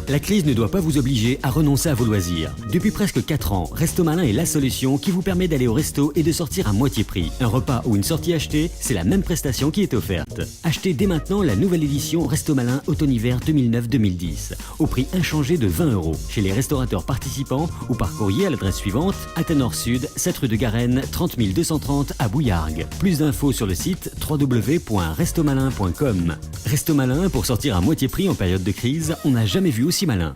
Speaker 11: La crise ne doit pas vous obliger à renoncer à vos loisirs. Depuis presque 4 ans, Resto Malin est la solution qui vous permet d'aller au resto et de sortir à moitié prix. Un repas ou une sortie achetée, c'est la même prestation qui est offerte. Achetez dès maintenant la nouvelle édition Resto Malin Automne-Hiver 2009-2010, au prix inchangé de 20 € chez les restaurateurs participants ou par courrier à l'adresse suivante, Athénor Sud, 7 rue de Garenne, 30 230 à Bouillargues. Plus d'infos sur le site www.restomalin.com. Resto Malin, pour sortir à moitié prix en période de crise, on n'a jamais vu aussi malin.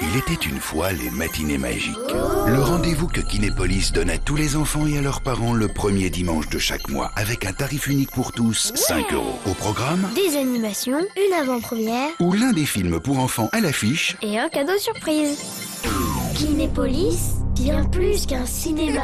Speaker 12: Il était une fois les matinées magiques. Le rendez-vous que Kinépolis donne à tous les enfants et à leurs parents le premier dimanche de chaque mois, avec un tarif unique pour tous, 5 €. Au programme,
Speaker 13: des animations, une avant-première
Speaker 12: ou l'un des films pour enfants à l'affiche
Speaker 13: et un cadeau surprise. Kinépolis, bien plus qu'un cinéma.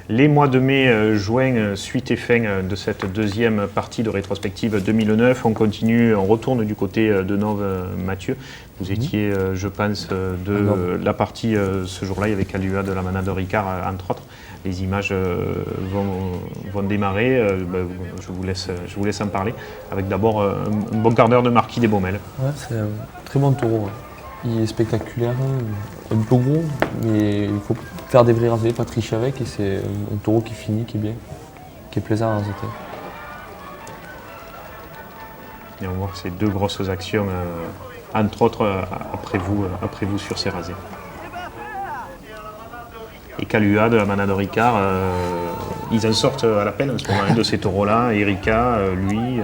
Speaker 3: Les mois de mai, juin, suite et fin de cette deuxième partie de rétrospective 2009. On continue, on retourne du côté de Nove, Mathieu. Vous étiez, je pense, de la partie ce jour-là, avec Alua de la manade de Ricard, entre autres. Les images vont démarrer. Je vous laisse en parler. Avec d'abord un bon quart d'heure de Marquis des Baumelles.
Speaker 7: Ouais, c'est un très bon taureau. Il est spectaculaire, un peu gros, mais il faut faire des vrais rasés, pas tricher avec, et c'est un taureau qui finit, qui est bien, qui est plaisant à raseter.
Speaker 3: Et on voit que ces deux grosses actions entre autres après vous sur ces rasés. Et Kalua de la manade de Ricard, ils en sortent à la peine en ce moment de ces taureaux-là, Erika, lui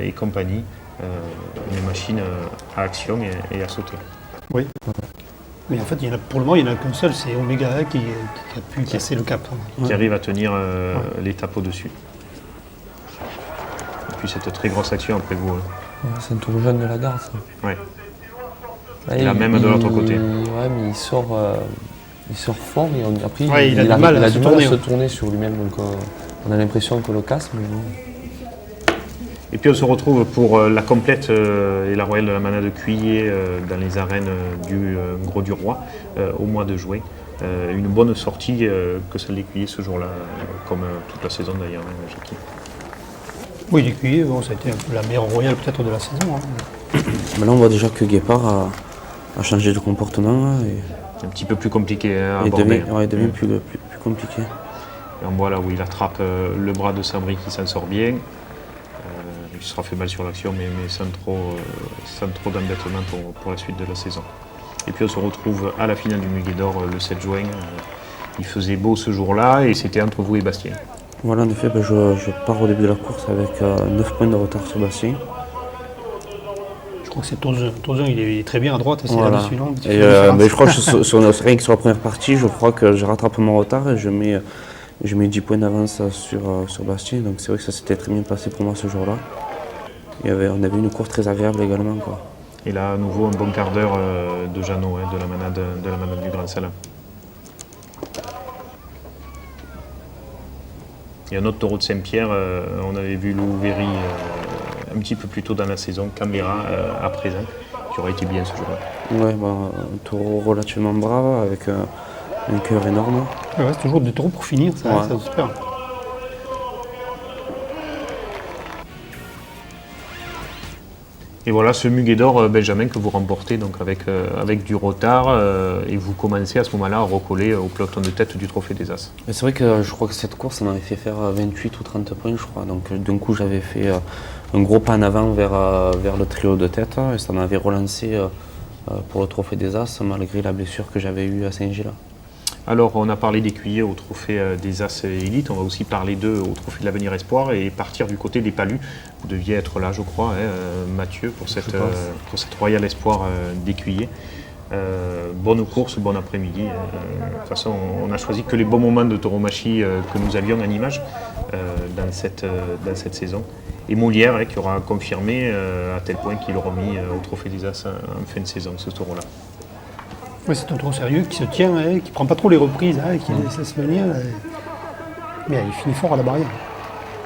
Speaker 3: et compagnie, les machines à action et à sauter.
Speaker 5: Oui. Mais en fait, pour le moment, il n'y en a qu'un seul, c'est Omega qui a pu casser le cap.
Speaker 3: Qui arrive à tenir l'étape au-dessus. Et puis cette très grosse action après vous.
Speaker 7: Ouais, c'est un tour jeune de la garde, ça.
Speaker 3: Ouais.
Speaker 7: Ouais,
Speaker 3: Et la même de l'autre côté.
Speaker 7: Ouais, mais il sort fort et après
Speaker 5: il a du mal à se
Speaker 7: tourner sur lui-même. Donc on a l'impression qu'on le casse, mais non.
Speaker 3: Et puis on se retrouve pour la complète et la royale de la manade de Cuillé dans les arènes du Gros du Roi au mois de juin. Une bonne sortie que celle des Cuillés ce jour-là, comme toute la saison d'ailleurs, Jackie.
Speaker 5: Oui, les Cuillés, bon, ça a été un peu la meilleure royale peut-être de la saison.
Speaker 6: Mais là, on voit déjà que Guépard a changé de comportement.
Speaker 3: Un petit peu plus compliqué à
Speaker 6: il
Speaker 3: aborder.
Speaker 6: devient plus compliqué.
Speaker 3: Et on voit là où il attrape le bras de Sabri qui s'en sort bien. Il sera fait mal sur l'action, mais sans trop d'embêtement pour la suite de la saison. Et puis on se retrouve à la finale du Muguet d'Or le 7 juin. Il faisait beau ce jour-là et c'était entre vous et Bastien.
Speaker 6: Voilà, en effet, je pars au début de la course avec 9 points de retard sur Bastien.
Speaker 5: Je crois que c'est Tozun. Tozun, il est très bien à droite, c'est
Speaker 6: voilà.
Speaker 5: la suivante.
Speaker 6: Et mais je crois que rien que sur la première partie, je crois que je rattrape mon retard et je mets 10 points d'avance sur Bastien. Donc c'est vrai que ça s'était très bien passé pour moi ce jour-là. Et on avait une course très agréable également, quoi.
Speaker 3: Et là, à nouveau, un bon quart d'heure de Jeannot, de la manade du Grand Salin. Et un autre taureau de Saint-Pierre, on avait vu Lou Véry un petit peu plus tôt dans la saison, Canberra à présent, qui aurait été bien ce jour-là.
Speaker 6: Ouais, un taureau relativement brave, avec un cœur énorme.
Speaker 5: Ouais, c'est toujours des taureaux pour finir, ça c'est super.
Speaker 3: Et voilà ce Muguet d'Or, Benjamin, que vous remportez donc avec du retard et vous commencez à ce moment-là à recoller au peloton de tête du Trophée des As.
Speaker 6: C'est vrai que je crois que cette course m'avait fait faire 28 ou 30 points, je crois. Donc d'un coup j'avais fait un gros pas en avant vers le trio de tête et ça m'avait relancé pour le Trophée des As malgré la blessure que j'avais eue à Saint-Gilles.
Speaker 3: Alors on a parlé des Cuillers au Trophée des As Élite, on va aussi parler d'eux au Trophée de l'Avenir Espoir et partir du côté des Palus. Vous deviez être là, je crois, Mathieu, pour cette Royal Espoir des Cuillers. Bonne course, bon après-midi. De toute façon, on n'a choisi que les bons moments de tauromachie que nous avions en image dans cette saison. Et Molière qui aura confirmé à tel point qu'il aura mis au Trophée des As en fin de saison ce taureau-là.
Speaker 5: Oui, c'est un taureau sérieux qui se tient, qui ne prend pas trop les reprises, qui laisse venir. Mais il finit fort à la barrière.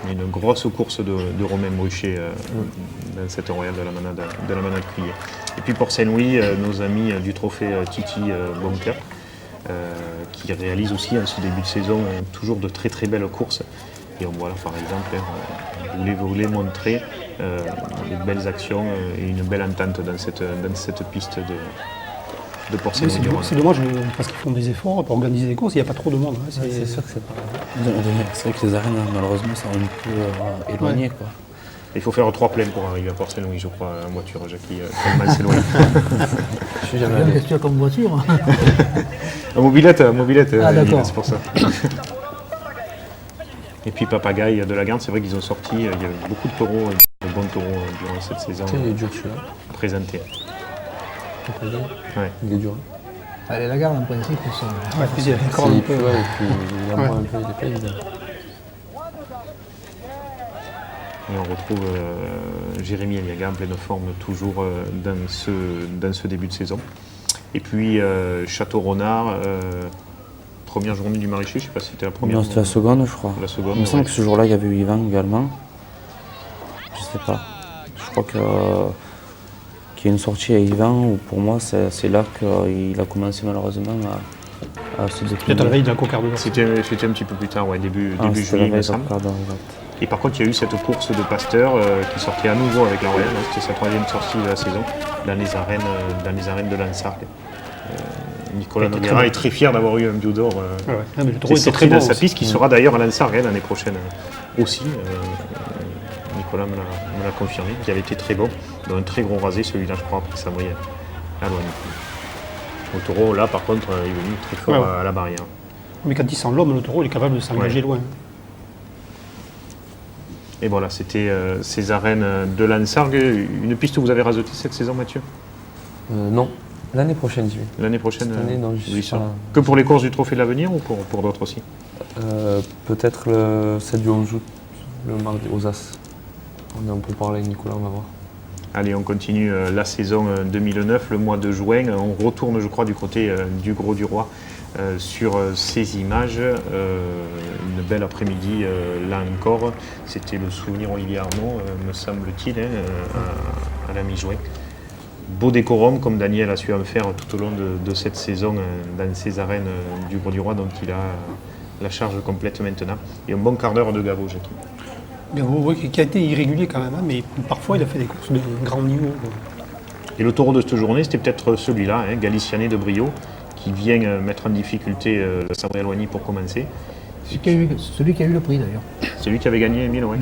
Speaker 3: Une grosse course de Romain Bruchet dans cette royale de la manade Cuillé. Et puis pour Saint-Louis, nos amis du Trophée Titi Bonca, qui réalisent aussi en ce début de saison toujours de très très belles courses. Et on voit là par exemple, vous voulez montrer des belles actions et une belle entente dans cette piste de Port-Saint-Louis.
Speaker 5: C'est dommage parce qu'ils font des efforts pour organiser des courses, il n'y a pas trop de monde.
Speaker 6: C'est sûr que c'est pas. C'est vrai que les arènes malheureusement sont un peu éloignées. Ouais. Quoi.
Speaker 3: Il faut faire 3 plaines pour arriver à Port-Saint-Louis, je crois, en voiture, Jackie, tellement c'est loin.
Speaker 4: Je suis jamais allé. Qu'est-ce que tu as comme voiture?
Speaker 3: En mobilette,
Speaker 4: d'accord.
Speaker 3: C'est pour ça. Et puis Papagaï de la Garde, c'est vrai qu'ils ont sorti, il y avait beaucoup de taureaux, de bons taureaux durant cette saison présentés.
Speaker 7: Ouais. Il est dur.
Speaker 4: Allez, la Garde en principe, ils sont.
Speaker 5: Ouais, puis il y a encore un peu.
Speaker 7: Et puis il y a moins un peu, il est pas évident.
Speaker 3: Et on retrouve Jérémy Aliaga en pleine forme toujours dans ce début de saison. Et puis Château Renard, première journée du maraîcher, je ne sais pas si c'était la première.
Speaker 6: Non, c'était la seconde, je crois.
Speaker 3: La seconde,
Speaker 6: il me semble que ce jour-là, il y avait eu Yvan également. Je sais pas. Je crois qu'il y a une sortie à Yvan où pour moi, c'est là qu'il a commencé malheureusement à se décliner.
Speaker 5: Peut-être à la veille de la cocarde.
Speaker 3: C'était un petit peu plus tard, début juillet, il me semble. Et par contre, il y a eu cette course de Pasteur qui sortait à nouveau avec la Royale. C'était sa 3e sortie de la saison dans les arènes de Lansargues. Nicolas Noguera est très fier d'avoir eu un bio d'or qui est sorti de sa piste, qui sera d'ailleurs à Lansargues l'année prochaine aussi. Nicolas me l'a confirmé, qui avait été très bon. Dans un très gros rasé, celui-là, je crois, après que ça brille à loin. Le taureau, là, par contre, il est venu très fort à la barrière.
Speaker 5: Mais quand il sent l'homme, le taureau, il est capable de s'engager loin.
Speaker 3: Et voilà, c'était ces arènes de Lansargues. Une piste où vous avez rasoté cette saison, Mathieu?
Speaker 7: Non, l'année prochaine, j'y vais.
Speaker 3: L'année prochaine,
Speaker 7: cette année, non, je suis pas...
Speaker 3: Que pour les courses du Trophée de l'Avenir ou pour d'autres aussi?
Speaker 7: Peut-être le 7 du 11 août, le mardi aux As. On peut parler avec Nicolas, on va voir.
Speaker 3: Allez, on continue la saison 2009, le mois de juin. On retourne, je crois, du côté du Gros du Roi sur ces images. Une belle après-midi, là encore. C'était le souvenir Olivier Arnaud, me semble-t-il, à la mi-juin. Beau décorum, comme Daniel a su en faire tout au long de cette saison dans ces arènes du Gros du Roi, dont il a la charge complète maintenant. Et un bon quart d'heure de Gaveau, Jackie.
Speaker 5: Gaveau, qui a été irrégulier quand même, mais parfois il a fait des courses de grand niveau.
Speaker 3: Et le taureau de cette journée, c'était peut-être celui-là, Galiciané de Brio, qui vient mettre en difficulté Sabriel-Loigny pour commencer.
Speaker 4: Celui qui a eu le prix d'ailleurs.
Speaker 3: C'est lui qui avait gagné, Émile, oui.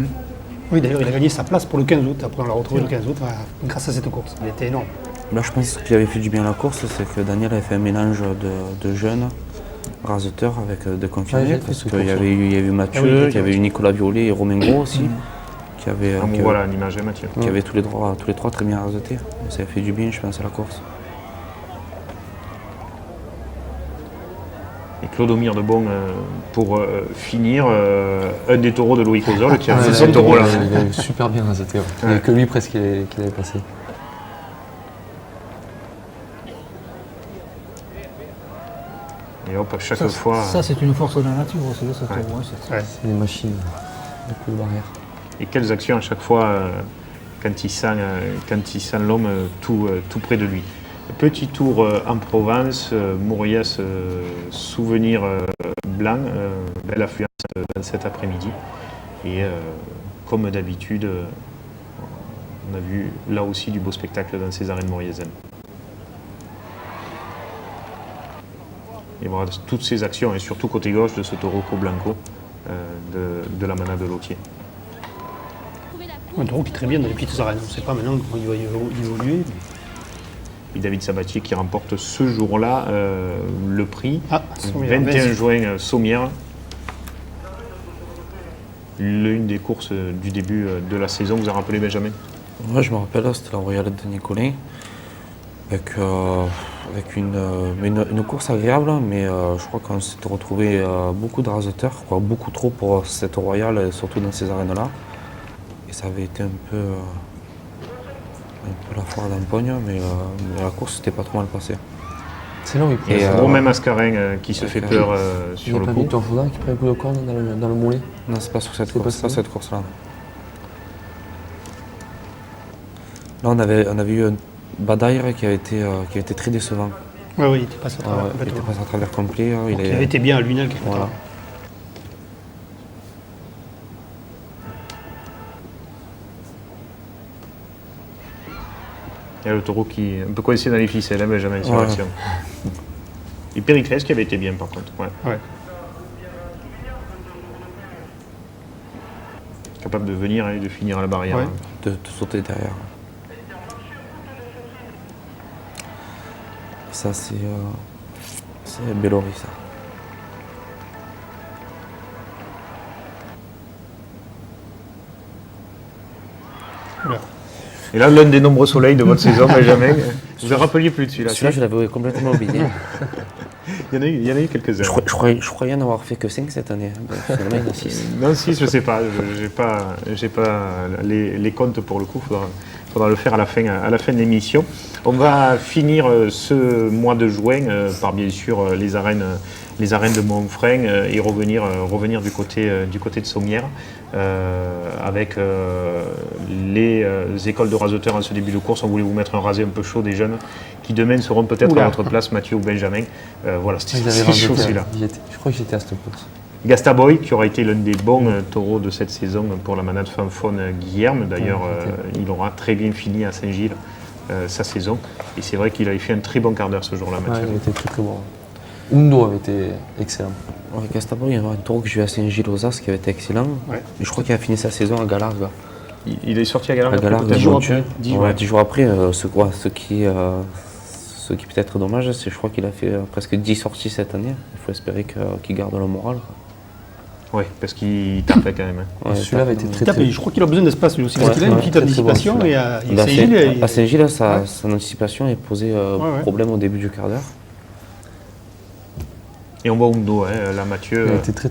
Speaker 5: Oui, d'ailleurs, il a gagné sa place pour le 15 août. Après, on l'a retrouvé le 15 août grâce à cette course. Il était énorme.
Speaker 6: Là, je pense que ce qui avait fait du bien à la course, c'est que Daniel avait fait un mélange de jeunes raseteurs avec de confirmés. Parce qu'il y avait eu Mathieu, il y avait eu Nicolas Violet et Romain Gros aussi. Qui avaient,
Speaker 3: voilà l'image, Mathieu.
Speaker 6: Qui avaient tous les trois très bien rasetés. Ça a fait du bien, je pense, à la course.
Speaker 3: Et Clodomir de Bon, pour finir, un des taureaux de Louis Cosol qui a fait ce
Speaker 7: il
Speaker 3: taureau-là.
Speaker 7: Il avait super bien raseté. Il n'y avait que lui presque qui l'avait passé.
Speaker 3: Et hop, à chaque fois...
Speaker 4: Ça, c'est une force de la nature aussi, ce taureau.
Speaker 7: C'est des machines de coup de barrière.
Speaker 3: Et quelles actions à chaque fois quand il sent l'homme tout près de lui. Petit tour en Provence, Maurias, souvenir blanc, belle affluence dans cet après-midi. Et comme d'habitude, on a vu là aussi du beau spectacle dans ces arènes mauriaisennes. Et voilà toutes ces actions, et surtout côté gauche de ce taureau Blanco de la manade de Lautier.
Speaker 5: Un taureau qui est très bien dans les petites arènes. On ne sait pas maintenant comment il va évoluer.
Speaker 3: Et David Sabatier qui remporte ce jour-là le prix.
Speaker 5: 21
Speaker 3: juin, Sommières. L'une des courses du début de la saison. Vous en rappelez, Benjamin?
Speaker 6: Ouais, je me rappelle, c'était la Royale de Nicolin. Avec une course agréable, mais je crois qu'on s'était retrouvé beaucoup de raseteurs, beaucoup trop pour cette Royale, surtout dans ces arènes-là. Et ça avait été un peu la foire d'empogne, mais la course s'était pas trop mal passée.
Speaker 7: C'est long, il prend.
Speaker 3: Et Romain Mascarin qui se fait peur sur le coup.
Speaker 7: Il n'y a pas Victor Faudin qui prend un coup de corne dans le mollet?
Speaker 6: Non, c'est pas sur cette course, pas cette course-là. Là, on avait eu un Badaïr qui avait été très décevant.
Speaker 5: Oui, il était passé à travers
Speaker 6: il était passé à travers complet.
Speaker 5: Il avait été bien à Lunel quelque part.
Speaker 3: Il y a le taureau qui est un peu coincé dans les ficelles, Benjamin, sur l'action. Et Périclès qui avait été bien par contre. Ouais. Capable de venir et de finir à la barrière.
Speaker 6: De sauter derrière. Ça, c'est Bellori, ça.
Speaker 5: Voilà.
Speaker 3: Et là, l'un des nombreux soleils de votre saison, Benjamin. Vous ne vous rappeliez plus de celui-là?
Speaker 6: Celui-là, je l'avais complètement oublié.
Speaker 3: Il y en a eu quelques-uns.
Speaker 6: Je croyais en avoir fait que 5 cette année. Finalement, il y en a 6.
Speaker 3: Non, 6, je ne sais pas. Je n'ai pas les comptes pour le coup. Il faudra le faire à la fin de l'émission. On va finir ce mois de juin par bien sûr les arènes de Montfrain et revenir du côté de Sommières avec les écoles de raseteurs en ce début de course. On voulait vous mettre un rasé un peu chaud des jeunes qui demain seront peut-être à votre place, Mathieu ou Benjamin. Voilà, c'était chaud celui-là.
Speaker 7: Je crois que j'étais à cette course.
Speaker 3: Gastaboy, qui aura été l'un des bons taureaux de cette saison pour la manade fanfone Guilherme. D'ailleurs, il aura très bien fini à Saint-Gilles sa saison. Et c'est vrai qu'il avait fait un très bon quart d'heure ce jour-là, Mathieu.
Speaker 7: Il était très très bon. Undo avait été excellent.
Speaker 6: Gastaboy, il y avait un taureau que j'ai eu à Saint-Gilles aux As qui avait été excellent. Ouais. Je crois qu'il a fini sa saison à Galarga.
Speaker 3: Il est sorti à Galargue
Speaker 6: À Galargue,
Speaker 3: 10 jours après.
Speaker 6: 10 jours après, ce qui peut être dommage, c'est je crois qu'il a fait presque 10 sorties cette année. Il faut espérer qu'il garde le moral.
Speaker 3: Oui, parce qu'il tapait quand même.
Speaker 6: Ouais,
Speaker 7: celui-là avait été très
Speaker 5: Je crois qu'il a besoin d'espace lui aussi, parce qu'il a une petite anticipation. Et à
Speaker 6: Saint-Gilles, son anticipation est posée problème au début du quart d'heure.
Speaker 3: Et on voit Umdo, là Mathieu.
Speaker 7: Il était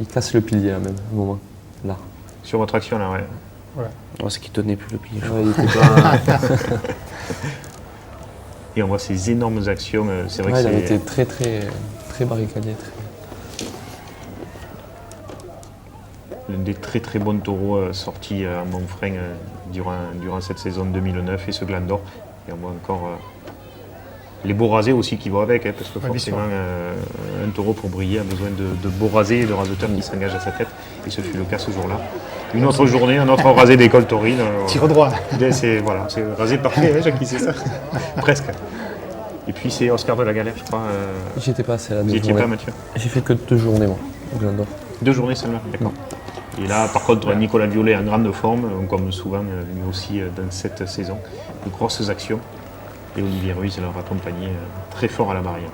Speaker 7: il casse le pilier là même, au moment. Là.
Speaker 3: Sur votre action là, ouais.
Speaker 6: Ouais, c'est qu'il tenait plus le pilier.
Speaker 7: Il était pas...
Speaker 3: Et on voit ces énormes actions. C'est vrai que
Speaker 7: il avait été très barricadier.
Speaker 3: L'un des très bons taureaux sortis à Montfrein durant cette saison 2009 et ce Gland d'Or. Et on voit encore les beaux rasés aussi qui vont avec, parce que forcément un taureau pour briller a besoin de beaux rasés et de raseteurs qui s'engagent à sa tête. Et ce fut le cas ce jour-là. Une autre journée, un autre rasé d'école taurine.
Speaker 5: Tire droit.
Speaker 3: C'est rasé parfait, Jackie, c'est ça. Presque. Et puis c'est Oscar de la Galère, je crois.
Speaker 7: J'y étais pas, c'est la 2
Speaker 3: journées. J'y étais pas, Mathieu.
Speaker 7: J'ai fait que 2 journées, moi, au Gland d'Or.
Speaker 3: 2 journées seulement, d'accord. Et là, par contre, Nicolas Violet en grande forme, comme souvent lui aussi dans cette saison. De grosses actions. Et Olivier Ruiz leur accompagné très fort à la barrière.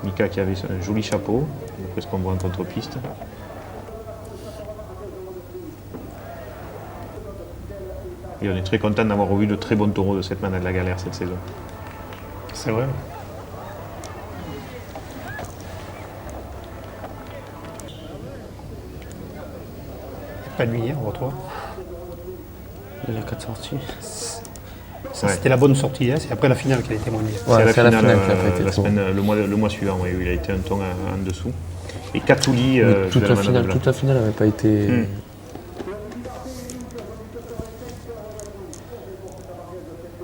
Speaker 3: Mika qui avait un joli chapeau, ce qu'on voit en contre-piste. Et on est très content d'avoir revu de très bons taureaux de cette manade de la Galère cette saison.
Speaker 5: C'est vrai. Pas de lumière, on retrouve.
Speaker 6: Il y a 4 sorties.
Speaker 5: C'était la bonne sortie, c'est après la finale qu'elle a été moins bien.
Speaker 3: C'est la finale qui a été le mois suivant, où il a été un ton en dessous. Et Katouli,
Speaker 7: toute la finale n'avait pas été...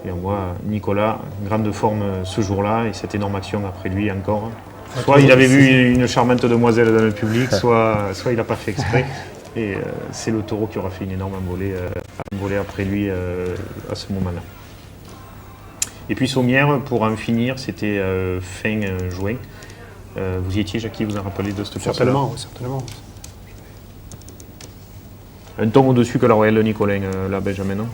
Speaker 3: Et on voit Nicolas, grande forme ce jour-là, et cette énorme action après lui encore. Soit il avait vu une charmante demoiselle dans le public, soit il n'a pas fait exprès. Et c'est le taureau qui aura fait une énorme envolée après lui à ce moment-là. Et puis Sommières, pour en finir, c'était fin juin. Vous y étiez, Jackie, vous en rappelez de cette course-là ?
Speaker 5: Certainement.
Speaker 3: Un ton au-dessus que la Royale de Nicolin, là, Benjamin, non ?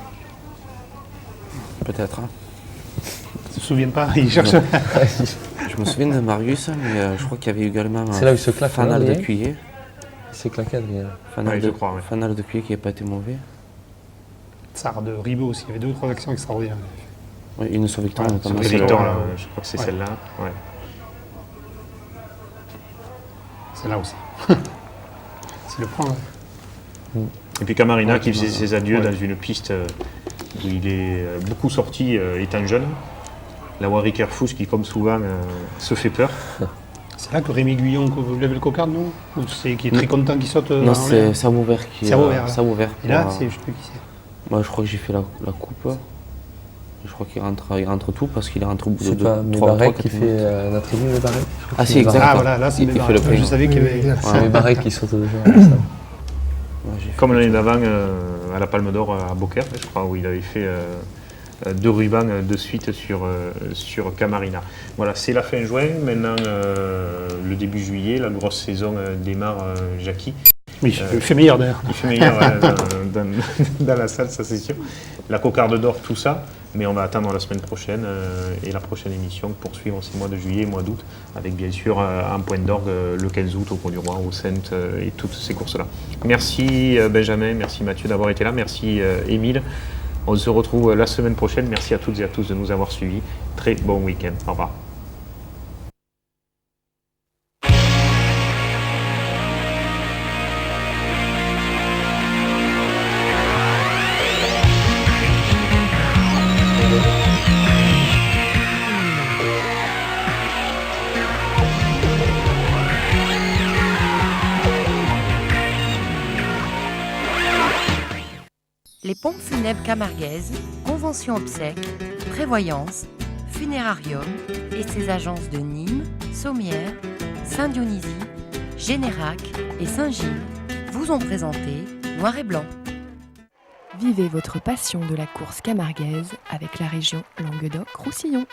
Speaker 6: Peut-être.
Speaker 5: Je ne me souviens pas, il cherche.
Speaker 6: Je me souviens de Marius, mais je crois qu'il y avait également
Speaker 7: c'est là où il se claque,
Speaker 6: Fanal de Cuillet.
Speaker 7: Il s'est claqué, Adrien.
Speaker 6: Fanal de Cuillet qui n'a pas été mauvais.
Speaker 5: Tsar de Ribot aussi, il y avait 2 ou 3 actions extraordinaires.
Speaker 6: Oui, une sur Victor, notamment.
Speaker 3: Sur Victor, je crois que c'est celle-là. Ouais.
Speaker 5: Celle-là aussi. C'est le point.
Speaker 3: Et puis Camarina qui faisait ses adieux dans une piste où il est beaucoup sorti étant jeune. La Warwick Airfous qui, comme souvent, se fait peur.
Speaker 5: C'est là que Rémi Guyon lève le cocarde, non ? Ou c'est qui est très content qu'il saute
Speaker 6: non, c'est Samouvert qui
Speaker 5: est
Speaker 6: Et
Speaker 5: là, je ne sais plus qui c'est.
Speaker 6: Moi, je crois que j'ai fait la coupe. Je crois qu'il rentre tout parce qu'il rentre au bout de
Speaker 7: 3 Mébarek qui fait la tribune Mébarek.
Speaker 6: Ah si, exactement.
Speaker 5: Ah voilà, là c'est Mébarek. Je savais qu'il y avait...
Speaker 7: Mébarek qui saute déjà.
Speaker 3: Comme l'année d'avant à la Palme d'Or à Beaucaire, je crois, où il avait fait 2 rubans de suite sur Camarina. Voilà, c'est la fin juin. Maintenant, le début juillet, la grosse saison démarre, Jackie.
Speaker 5: Oui, il fait meilleur d'ailleurs.
Speaker 3: Il fait meilleur dans la salle, ça c'est sûr. La cocarde d'or, tout ça. Mais on va attendre la semaine prochaine et la prochaine émission pour suivre ces mois de juillet et mois d'août, avec bien sûr un point d'orgue le 15 août au Pont du Roi, au Sainte et toutes ces courses-là. Merci Benjamin, merci Mathieu d'avoir été là, merci Émile. On se retrouve la semaine prochaine. Merci à toutes et à tous de nous avoir suivis. Très bon week-end. Au revoir.
Speaker 2: Les pompes funèbres camarguaises, convention obsèques, prévoyance, funérarium et ses agences de Nîmes, Sommières, Saint-Dionysie, Générac et Saint-Gilles vous ont présenté Noir et Blanc.
Speaker 1: Vivez votre passion de la course camarguaise avec la région Languedoc-Roussillon.